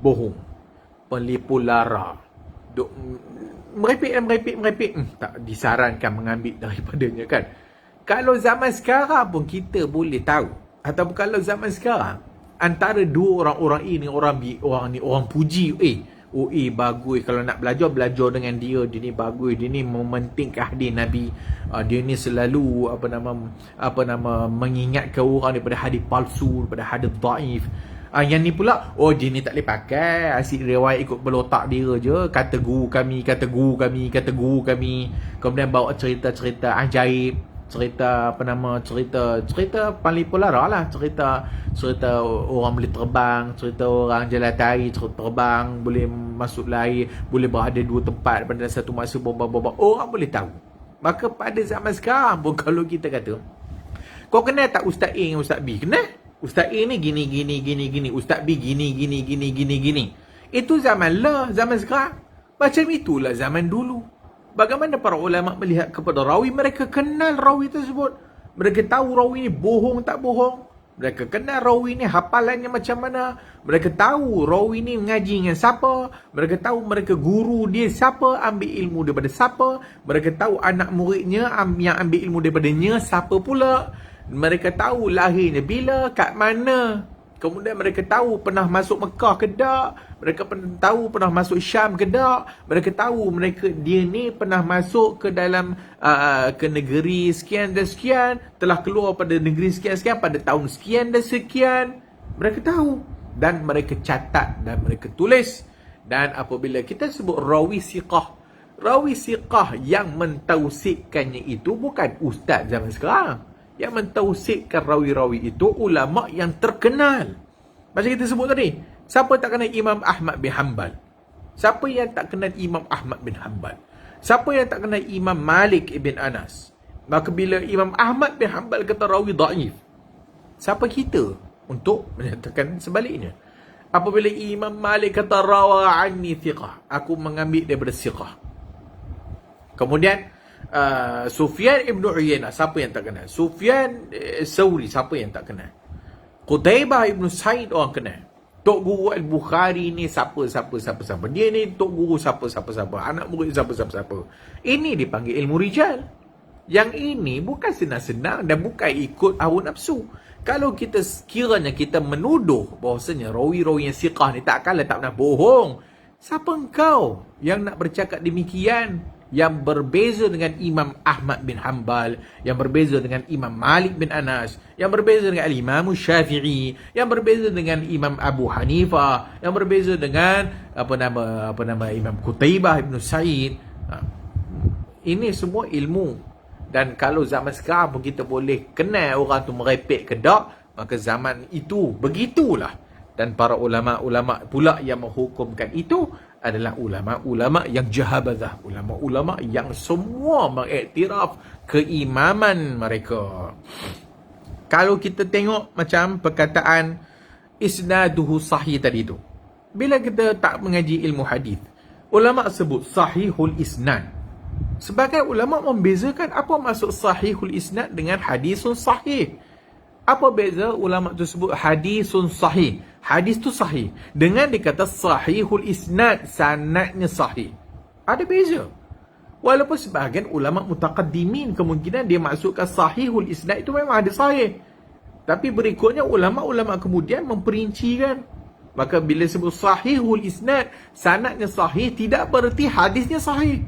bohong, penipu lara, duk merepek. Tak disarankan mengambil daripadanya, kan? Kalau zaman sekarang pun kita boleh tahu, ataupun kalau zaman sekarang antara dua orang ini, orang puji, bagus, kalau nak belajar dengan dia ni bagus, dia ni mementingkan hadis Nabi, dia ni selalu mengingatkan orang daripada hadis palsu, daripada hadis dhaif. Yang ni pula, dia ni tak boleh pakai, asyik riwayat ikut belotak dia je, kata guru kami. Kemudian bawa cerita-cerita ajaib, cerita paling polar lah, cerita orang boleh terbang, cerita orang jalan tahi, cerita terbang, boleh masuk lair, boleh berada dua tempat pada satu masa, orang boleh tahu. Maka pada zaman sekarang pun kalau kita kata, kau kenal tak Ustaz A dengan Ustaz B? Kenal? Ustaz A ni gini, Ustaz B gini. Itu zaman sekarang. Macam itulah zaman dulu. Bagaimana para ulama melihat kepada rawi? Mereka kenal rawi tersebut. Mereka tahu rawi ni bohong tak bohong. Mereka kenal rawi ni hafalannya macam mana. Mereka tahu rawi ni mengaji dengan siapa. Mereka tahu mereka guru dia siapa, ambil ilmu daripada siapa. Mereka tahu anak muridnya yang ambil ilmu daripadanya siapa pula. Mereka tahu lahirnya bila, kat mana. Kemudian mereka tahu pernah masuk Mekah ke tak. Mereka tahu pernah masuk Syam ke tak. Mereka tahu dia ni pernah masuk ke dalam ke negeri sekian dan sekian, telah keluar pada negeri sekian-sekian pada tahun sekian dan sekian. Mereka tahu dan mereka catat dan mereka tulis. Dan apabila kita sebut rawi siqah yang mentausikkannya itu bukan ustaz zaman sekarang. Yang mentausikkan rawi-rawi itu ulama yang terkenal. Macam kita sebut tadi, siapa tak kenal Imam Ahmad bin Hanbal? Siapa yang tak kenal Imam Ahmad bin Hanbal? Siapa yang tak kenal Imam Malik ibn Anas? Maka bila Imam Ahmad bin Hanbal kata rawi dhaif, siapa kita untuk menyatakan sebaliknya? Apabila Imam Malik kata rawa anni thiqah, aku mengambil daripada thiqah. Kemudian Sufyan ibn Uyainah, siapa yang tak kenal? Sufyan Sauri, siapa yang tak kenal? Qutaibah ibn Sa'id, orang kenal. Tok Guru Al-Bukhari ni siapa. Dia ni Tok Guru siapa. Anak murid siapa. Ini dipanggil ilmu rijal. Yang ini bukan senang-senang dan bukan ikut hawa nafsu. Kalau kita sekiranya kita menuduh bahawasanya rawi-rawi yang siqah ni tak pernah bohong, siapa engkau yang nak bercakap demikian? Yang berbeza dengan Imam Ahmad bin Hanbal, yang berbeza dengan Imam Malik bin Anas, yang berbeza dengan Imam Syafi'i, yang berbeza dengan Imam Abu Hanifah, yang berbeza dengan Imam Qutaibah ibn Sa'id. Ini semua ilmu. Dan kalau zaman sekarang pun kita boleh kenal orang tu merepek ke tak, maka zaman itu begitulah. Dan para ulama-ulama pula yang menghukumkan itu adalah ulama-ulama yang jahabazah, ulama-ulama yang semua mengiktiraf keimaman mereka. Kalau kita tengok macam perkataan isnaduhu sahih tadi tu, bila kita tak mengaji ilmu hadis, ulama sebut sahihul isnad. Sebagai ulama membezakan apa maksud sahihul isnad dengan hadisun sahih. Apa beza ulama tu sebut hadisun sahih? hadis tu sahih. Dengan dikata sahihul isnad, sanadnya sahih. Ada beza. Walaupun sebahagian ulama mutaqaddimin kemungkinan dia maksudkan sahihul isnad itu memang ada sahih. Tapi berikutnya ulama-ulama kemudian memperincikan. Maka bila sebut sahihul isnad, sanadnya sahih, tidak bererti hadisnya sahih.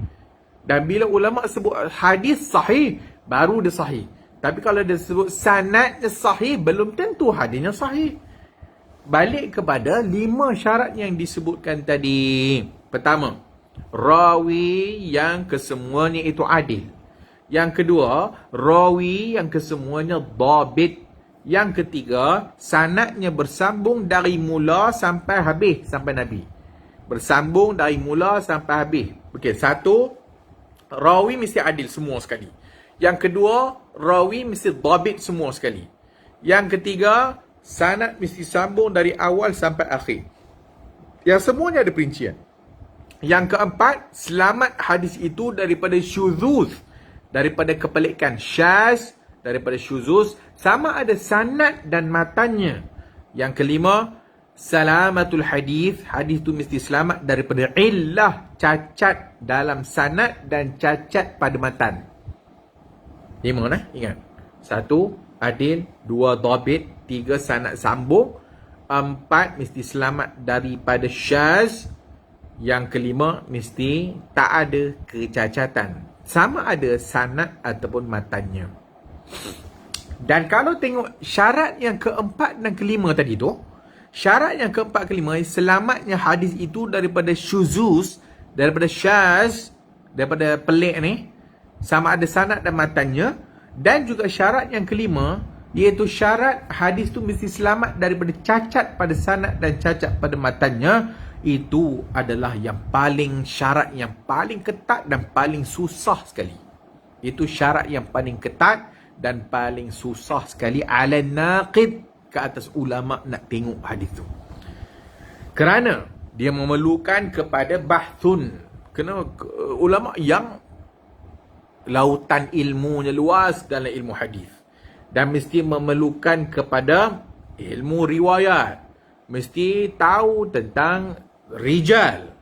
Dan bila ulama sebut hadis sahih, baru dia sahih. Tapi kalau dia sebut sanadnya sahih, belum tentu hadisnya sahih. Balik kepada 5 syarat yang disebutkan tadi. Pertama, rawi yang kesemuanya itu adil. Yang kedua, rawi yang kesemuanya dhabit. Yang ketiga, sanadnya bersambung dari mula sampai habis, sampai Nabi. Bersambung dari mula sampai habis. Okey, satu, rawi mesti adil semua sekali. Yang kedua, rawi mesti dhabit semua sekali. Yang ketiga, sanad mesti sambung dari awal sampai akhir. Yang semuanya ada perincian. Yang keempat, selamat hadis itu daripada syuzuz, daripada kepelikan, syaz, daripada syuzuz, sama ada sanad dan matanya. Yang kelima, salamatul hadis, hadis itu mesti selamat daripada illah, cacat dalam sanad dan cacat pada matan. 5 ingat. 1, adil. 2, dhabit. 3, sanad sambung. 4, mesti selamat daripada syaz. Yang kelima, mesti tak ada kecacatan, sama ada sanad ataupun matanya. Dan kalau tengok syarat yang keempat dan kelima tadi tu, syarat yang keempat kelima, selamatnya hadis itu daripada syuzuz, daripada syaz, daripada pelik ni, sama ada sanad dan matanya. Dan juga syarat yang kelima, iaitu syarat hadis tu mesti selamat daripada cacat pada sanad dan cacat pada matanya. Itu adalah yang paling syarat yang paling ketat dan paling susah sekali. Itu syarat yang paling ketat dan paling susah sekali ala naqid, ke atas ulama nak tengok hadis tu. Kerana dia memerlukan kepada bahthun. Kena ulama yang lautan ilmunya luas dalam ilmu hadis. Dan mesti memerlukan kepada ilmu riwayat. Mesti tahu tentang rijal,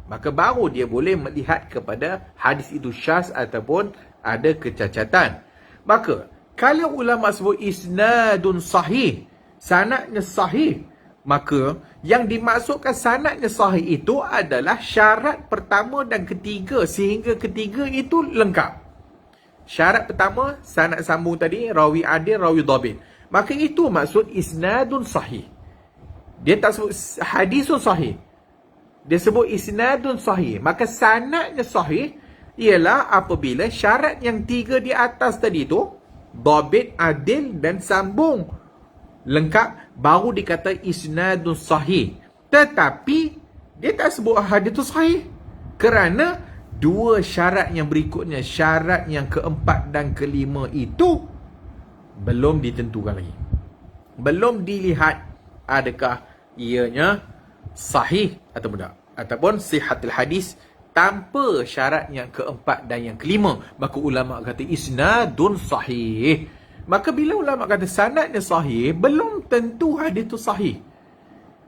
maka baru dia boleh melihat kepada hadis itu syaz ataupun ada kecacatan. Maka kalau ulama sebut isnadun sahih, sanadnya sahih, maka yang dimaksudkan sanadnya sahih itu adalah syarat pertama dan ketiga, sehingga ketiga itu lengkap. Syarat pertama, sanad sambung tadi, rawi adil, rawi dhabit. Maka itu maksud isnadun sahih. Dia tak sebut hadisun sahih, dia sebut isnadun sahih. Maka sanadnya sahih ialah apabila syarat yang 3 di atas tadi tu, dhabit, adil dan sambung lengkap, baru dikata isnadun sahih. Tetapi dia tak sebut hadis tu sahih, kerana 2 syarat yang berikutnya, syarat yang keempat dan kelima itu belum ditentukan lagi. Belum dilihat adakah ianya sahih atau tidak, ataupun sihatul hadis tanpa syarat yang keempat dan yang kelima. Maka ulama kata isnadun sahih. Maka bila ulama kata sanadnya sahih, belum tentu hadis itu sahih.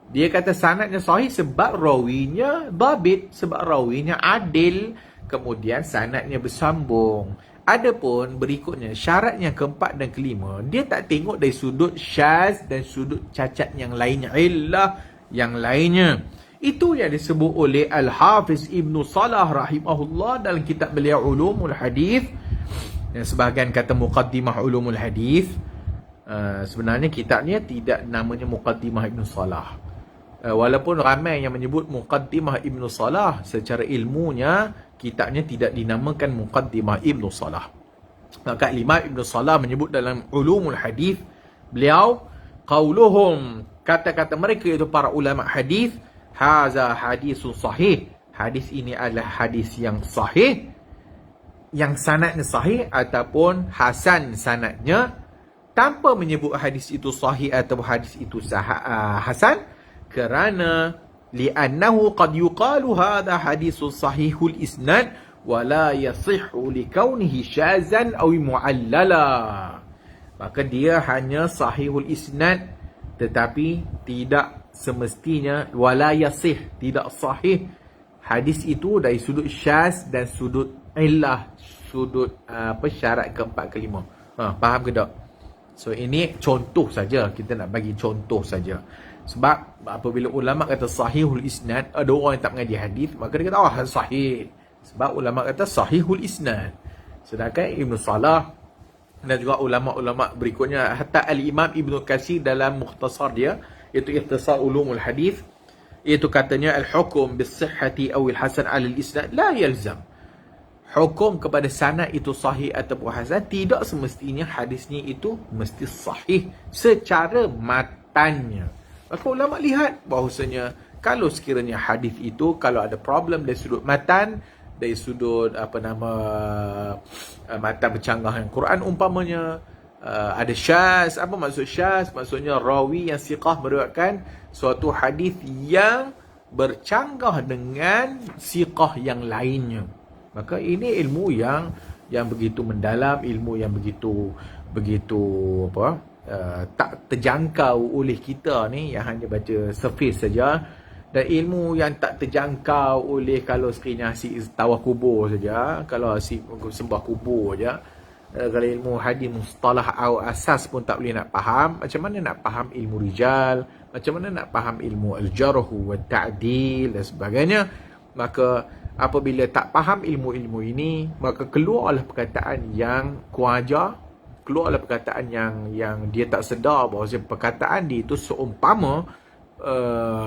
Dia kata sanadnya sahih sebab rawinya dhabit, sebab rawinya adil, kemudian sanadnya bersambung. Adapun berikutnya syarat yang keempat dan kelima, dia tak tengok dari sudut syaz dan sudut cacat yang lainnya, illah yang lainnya. Itu yang disebut oleh Al-Hafiz Ibn Salah rahimahullah dalam kitab beliau Ulumul Hadis. Yang sebahagian kata Muqaddimah Ulumul Hadis. Sebenarnya kitabnya tidak namanya Muqaddimah Ibn Salah. Walaupun ramai yang menyebut Muqaddimah Ibn Salah, secara ilmunya kitabnya tidak dinamakan Muqaddimah Ibn Salah. Maka Imam Ibn Salah menyebut dalam Ulumul Hadis, beliau qauluhum, kata-kata mereka itu para ulama hadis, haza hadisun sahih, hadis ini adalah hadis yang sahih, yang sanadnya sahih ataupun hasan sanadnya, tanpa menyebut hadis itu sahih atau hadis itu hasan, kerana li'annahu qad yuqalu hadha hadisun sahihul isnad wa la yasihhu likaunihi syazan aw mu'allala. Maka dia hanya sahihul isnad tetapi tidak semestinya wala yasih, tidak sahih hadis itu dari sudut syaz dan sudut illah, sudut syarat keempat kelima. Faham ke tak? So ini contoh saja, kita nak bagi contoh saja. Sebab apabila ulama kata sahihul isnad, ada orang yang tak mengaji hadis, maka dia kata sahih. Sebab ulama kata sahihul isnad. Sedangkan Ibn Salah dan juga ulama-ulama berikutnya, hatta al-Imam Ibn Katsir dalam mukhtasar dia, iaitu Ikhtisar Ulumul Hadis, iaitu katanya al-hukum bis-sihhati aw al-hasan 'ala al-isnad la yalzam. Hukum kepada sanad itu sahih ataupun hasan, tidak semestinya hadisnya itu mesti sahih secara matannya. Maka ulama lihat bahawasanya kalau sekiranya hadis itu kalau ada problem dari sudut matan, dari sudut matan bercanggah dengan Quran umpamanya, ada syaz. Apa maksud syaz? Maksudnya rawi yang siqah meriwayatkan suatu hadis yang bercanggah dengan siqah yang lainnya. Maka ini ilmu yang begitu mendalam, ilmu yang begitu tak terjangkau oleh kita ni yang hanya baca surface saja. Dan ilmu yang tak terjangkau oleh kalau sekiranya asyik tawaf kubur saja, kalau asyik sembah kubur saja, kalau ilmu hadis mustalah atau asas pun tak boleh nak faham, macam mana nak faham ilmu rijal, macam mana nak faham ilmu al-jarh wa ta'dil dan sebagainya. Maka apabila tak faham ilmu-ilmu ini, maka keluarlah perkataan yang kurang ajar, keluarlah perkataan yang dia tak sedar bahawa perkataan dia itu seumpama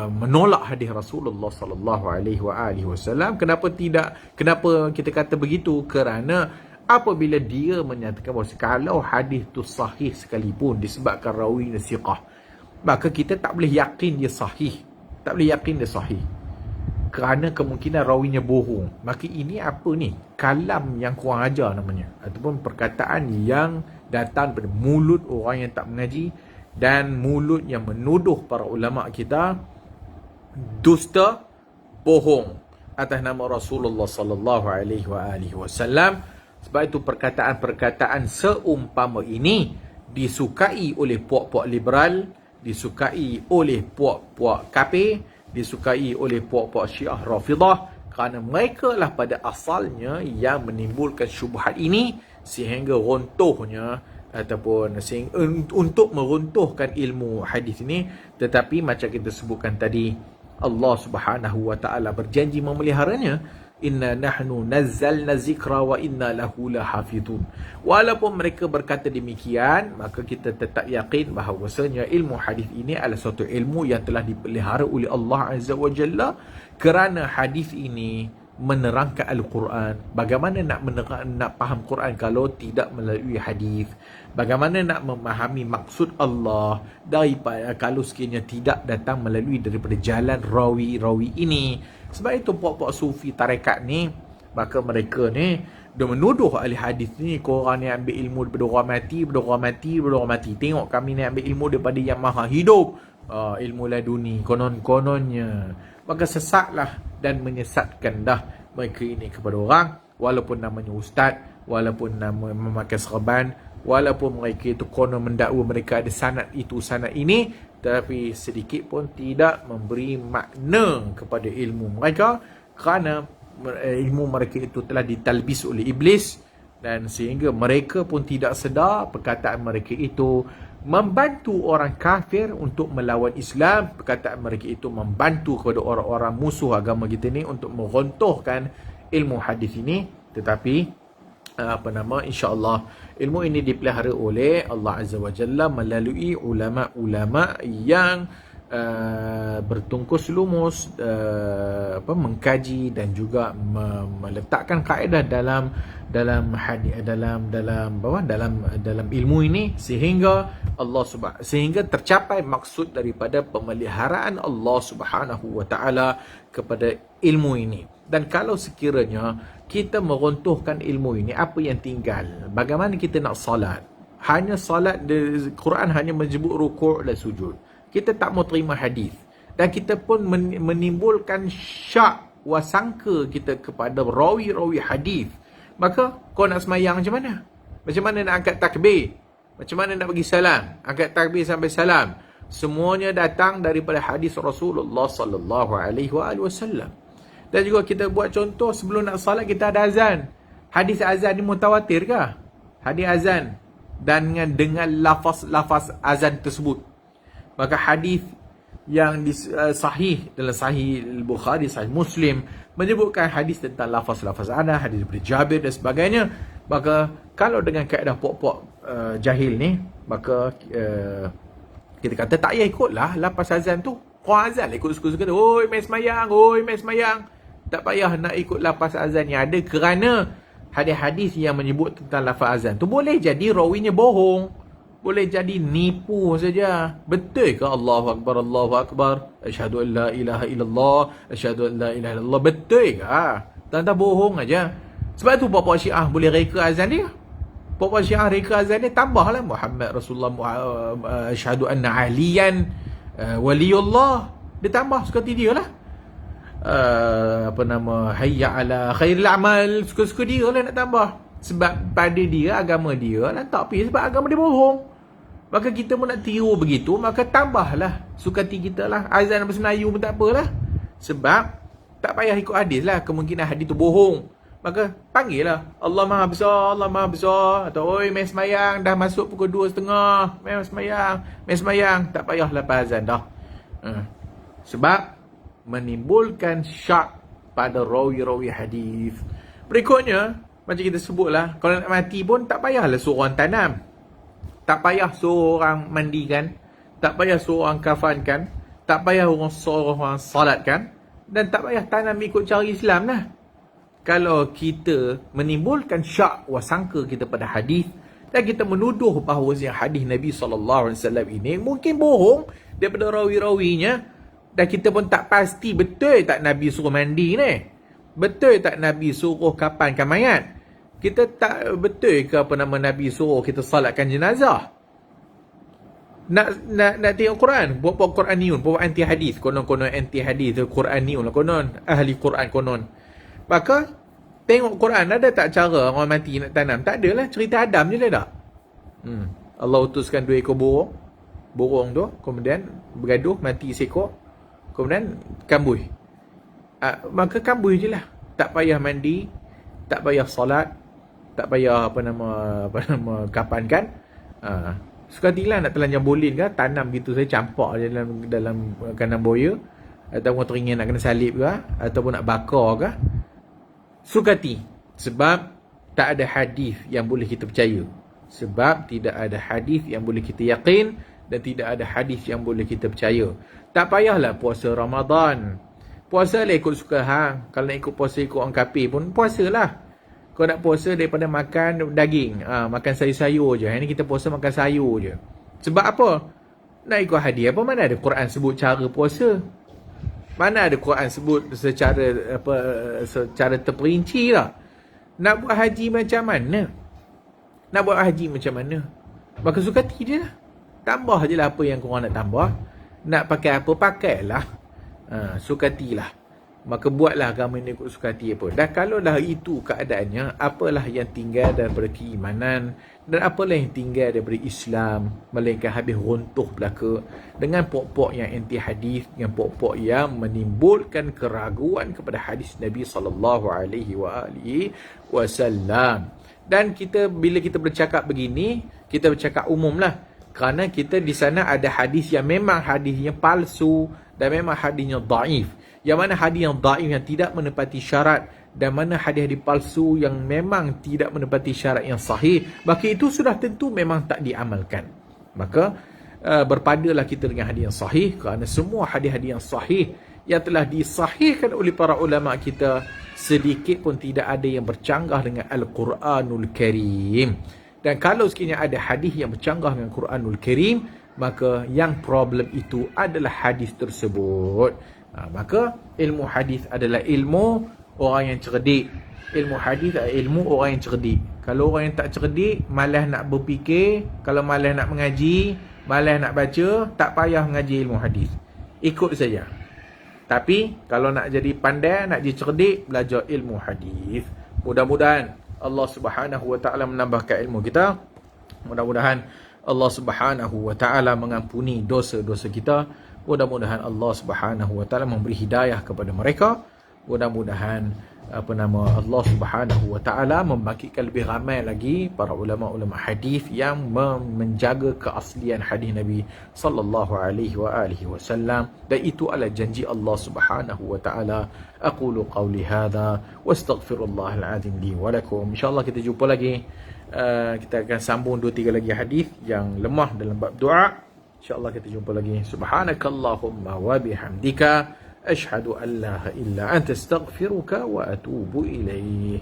menolak hadis Rasulullah sallallahu alaihi wasallam. Kenapa kita kata begitu? Kerana apabila dia menyatakan bahawa kalau hadis tu sahih sekalipun disebabkan rawi siqah, maka kita tak boleh yakin dia sahih. Tak boleh yakin dia sahih kerana kemungkinan rawinya bohong. Maka ini apa ni? Kalam yang kurang ajar namanya, ataupun perkataan yang datang dari mulut orang yang tak mengaji dan mulut yang menuduh para ulama kita dusta, bohong atas nama Rasulullah sallallahu alaihi wasallam. Sebab itu perkataan-perkataan seumpama ini disukai oleh puak-puak liberal, disukai oleh puak-puak kafir, disukai oleh puak-puak Syiah Rafidah, kerana mereka lah pada asalnya yang menimbulkan syubhat ini sehingga runtuhnya ataupun untuk meruntuhkan ilmu hadis ini. Tetapi macam kita sebutkan tadi, Allah Subhanahu wa taala berjanji memeliharanya. Inna nahnu nazzalna zikra wa inna lahu lahafizun. Walaupun mereka berkata demikian, maka kita tetap yakin bahawasanya ilmu hadis ini adalah suatu ilmu yang telah dipelihara oleh Allah Azza wa Jalla, kerana hadis ini menerangkan Al-Quran. Bagaimana nak faham Quran kalau tidak melalui hadis? Bagaimana nak memahami maksud Allah daripada kalau sekiranya tidak datang melalui daripada jalan rawi-rawi ini? Sebab itu puak-puak sufi tarekat ni, maka mereka ni dia menuduh ahli hadis ni, korang ni ambil ilmu daripada orang mati. Tengok kami ni ambil ilmu daripada yang maha hidup, ilmu laduni konon-kononnya. Maka sesatlah dan menyesatkan dah mereka ini kepada orang, walaupun namanya ustaz, walaupun nama memakai serban, walaupun mereka itu konon mendakwa mereka ada sanad itu sanad ini, tetapi sedikit pun tidak memberi makna kepada ilmu mereka, kerana ilmu mereka itu telah ditalbis oleh iblis, dan sehingga mereka pun tidak sedar perkataan mereka itu membantu orang kafir untuk melawan Islam. Perkataan mereka itu membantu kepada orang-orang musuh agama kita ni untuk meruntuhkan ilmu hadis ini. Tetapi insya-Allah ilmu ini dipelihara oleh Allah Azza wa Jalla melalui ulama-ulama yang bertungkus lumus mengkaji dan juga meletakkan kaedah dalam ilmu ini, sehingga sehingga tercapai maksud daripada pemeliharaan Allah Subhanahu wa taala kepada ilmu ini. Dan kalau sekiranya kita meruntuhkan ilmu ini, apa yang tinggal? Bagaimana kita nak salat? Hanya salat, Quran hanya menyebut rukuk dan sujud. Kita tak mau terima hadis, dan kita pun menimbulkan syak wasangka kita kepada rawi-rawi hadis. Maka kau nak semayang macam mana? Macam mana nak angkat takbir? Macam mana nak bagi salam? Angkat takbir sampai salam. semuanya datang daripada hadis Rasulullah sallallahu alaihi wasallam. Dan juga kita buat contoh, sebelum nak salat kita ada azan. Hadis azan ni mutawatir ke? Hadis azan dan dengan lafaz azan tersebut. Maka hadis yang sahih dalam sahih Bukhari, sahih Muslim menyebutkan hadis tentang lafaz-lafaz azan, hadis daripada Jabir dan sebagainya. Maka kalau dengan kaedah pok-pok jahil ni, maka kita kata tak payah ikutlah lafaz azan tu. Kau azan lah ikut suka-suka tu. Oi, mai semayang, oi, mai semayang. Tak payah nak ikut lafaz azan yang ada, kerana hadis-hadis yang menyebut tentang lafaz azan tu boleh jadi rawinya bohong. Boleh jadi nipu saja. Betul ke Allahu Akbar, Allahu Akbar, asyhadu an la ilaha illallah, asyhadu an la ilaha illallah? Betul ke? Tak bohong aja. Sebab tu puak-puak Syiah boleh reka azan dia. Puak-puak Syiah reka azan dia, tambahlah Muhammad Rasulullah, asyhadu anna aliyan waliullah. Dia tambah suka hati dia lah. Hayya ala khairil amal, suka-suka dia lah nak tambah. Sebab pada dia, agama dia lah tak pergi, sebab agama dia bohong. Maka kita pun nak tiru begitu, maka tambahlah suka hati kita lah. Azan bahasa Melayu pun tak apalah. Sebab tak payah ikut hadis lah, kemungkinan hadis tu bohong. Maka panggil lah, Allah Maha Besar, Allah Maha Besar. Atau oi, mai semayang, dah masuk pukul 2.30, mai semayang. Tak payah lepas azan dah. Sebab menimbulkan syak pada rawi-rawi hadis. Berikutnya, macam kita sebutlah, kalau nak mati pun tak payahlah seorang tanam. Tak payah seorang mandikan. Tak payah seorang kafankan. Tak payah seorang salatkan. Dan tak payah tanam ikut cara Islam lah. Kalau kita menimbulkan syak wasangka kita pada hadis, dan kita menuduh bahawa hadis Nabi SAW ini mungkin bohong daripada rawi-rawinya, dan kita pun tak pasti betul tak Nabi suruh mandi ni, betul tak Nabi suruh kapankan mayat, kita tak betul ke Nabi suruh kita salatkan jenazah. Nak tengok Quran, buat Quraniun, buat anti hadis, konon anti hadis, Quraniun lah konon, ahli Quran konon. Maka tengok Quran, ada tak cara orang mati nak tanam? Tak adalah, cerita Adam je lah tak. Allah utuskan 2 ekor burung tu, kemudian bergaduh, mati seekor, kemudian kambuh. Maka kambuh je lah, tak payah mandi, tak payah solat, tak payah kapankan. Sukatilah nak telanjang bolin ke, tanam gitu saya campak je dalam kandang boya, ataupun teringin nak kena salib ke, ataupun nak bakar ke. Sukati. Sebab tak ada hadis yang boleh kita percaya. Sebab tidak ada hadis yang boleh kita yakin, dan tidak ada hadis yang boleh kita percaya. Tak payahlah puasa Ramadan. Puasa lah ikut suka hang. Kalau nak ikut puasa ikut orang kafir pun puasalah. Kau nak puasa daripada makan daging, makan sayur-sayur je. Hari ni kita puasa makan sayur je. Sebab apa? Nak ikut hadis apa? Mana ada Quran sebut cara puasa? Mana ada Quran sebut secara terperinci lah. Nak buat haji macam mana? Maka sukati dia lah. Tambah je lah apa yang korang nak tambah. Nak pakai apa, pakailah. Sukatilah. Maka buatlah agama ini ikut sukati apa. Dan kalau dah itu keadaannya, apalah yang tinggal daripada keimanan, dan apalah yang tinggal daripada Islam, melainkan habis runtuh belaka dengan pokok yang anti hadis, dengan pokok yang menimbulkan keraguan kepada hadis Nabi SAW. Dan kita, bila kita bercakap begini, kita bercakap umum lah. Kerana kita di sana ada hadis yang memang hadisnya palsu, dan memang hadisnya daif. Yang mana hadis yang daif yang tidak menepati syarat, dan mana hadis-hadis palsu yang memang tidak menepati syarat yang sahih, maka itu sudah tentu memang tak diamalkan. Maka berpadalah kita dengan hadis yang sahih, kerana semua hadis-hadis yang sahih yang telah disahihkan oleh para ulama kita, sedikit pun tidak ada yang bercanggah dengan Al-Quranul Karim. Dan kalau sekiranya ada hadis yang bercanggah dengan Quranul Karim, maka yang problem itu adalah hadis tersebut. Maka ilmu hadis adalah ilmu orang yang cerdik. Ilmu hadis adalah ilmu orang yang cerdik. Kalau orang yang tak cerdik, malas nak berfikir, kalau malas nak mengaji, malas nak baca, tak payah mengaji ilmu hadis. Ikut saja. Tapi kalau nak jadi pandai, nak jadi cerdik, belajar ilmu hadis. Mudah-mudahan Allah Subhanahu Wa Taala menambahkan ilmu kita. Mudah-mudahan Allah Subhanahu wa taala mengampuni dosa-dosa kita. Mudah-mudahan Allah Subhanahu wa taala memberi hidayah kepada mereka. Mudah-mudahan Allah Subhanahu wa taala membangkitkan lebih ramai lagi para ulama-ulama hadis yang menjaga keaslian hadis Nabi sallallahu alaihi wasallam, dan itu adalah janji Allah Subhanahu wa taala. Aqulu qawli hadha wastaghfirullahal azim li wa lakum. Insyaallah kita jumpa lagi. Kita akan sambung 2-3 lagi hadis yang lemah dalam bab doa. InsyaAllah kita jumpa lagi. Subhanakallahumma wa bihamdika. Ashhadu an la ilaha illa anta astaghfiruka wa atubu ilaih.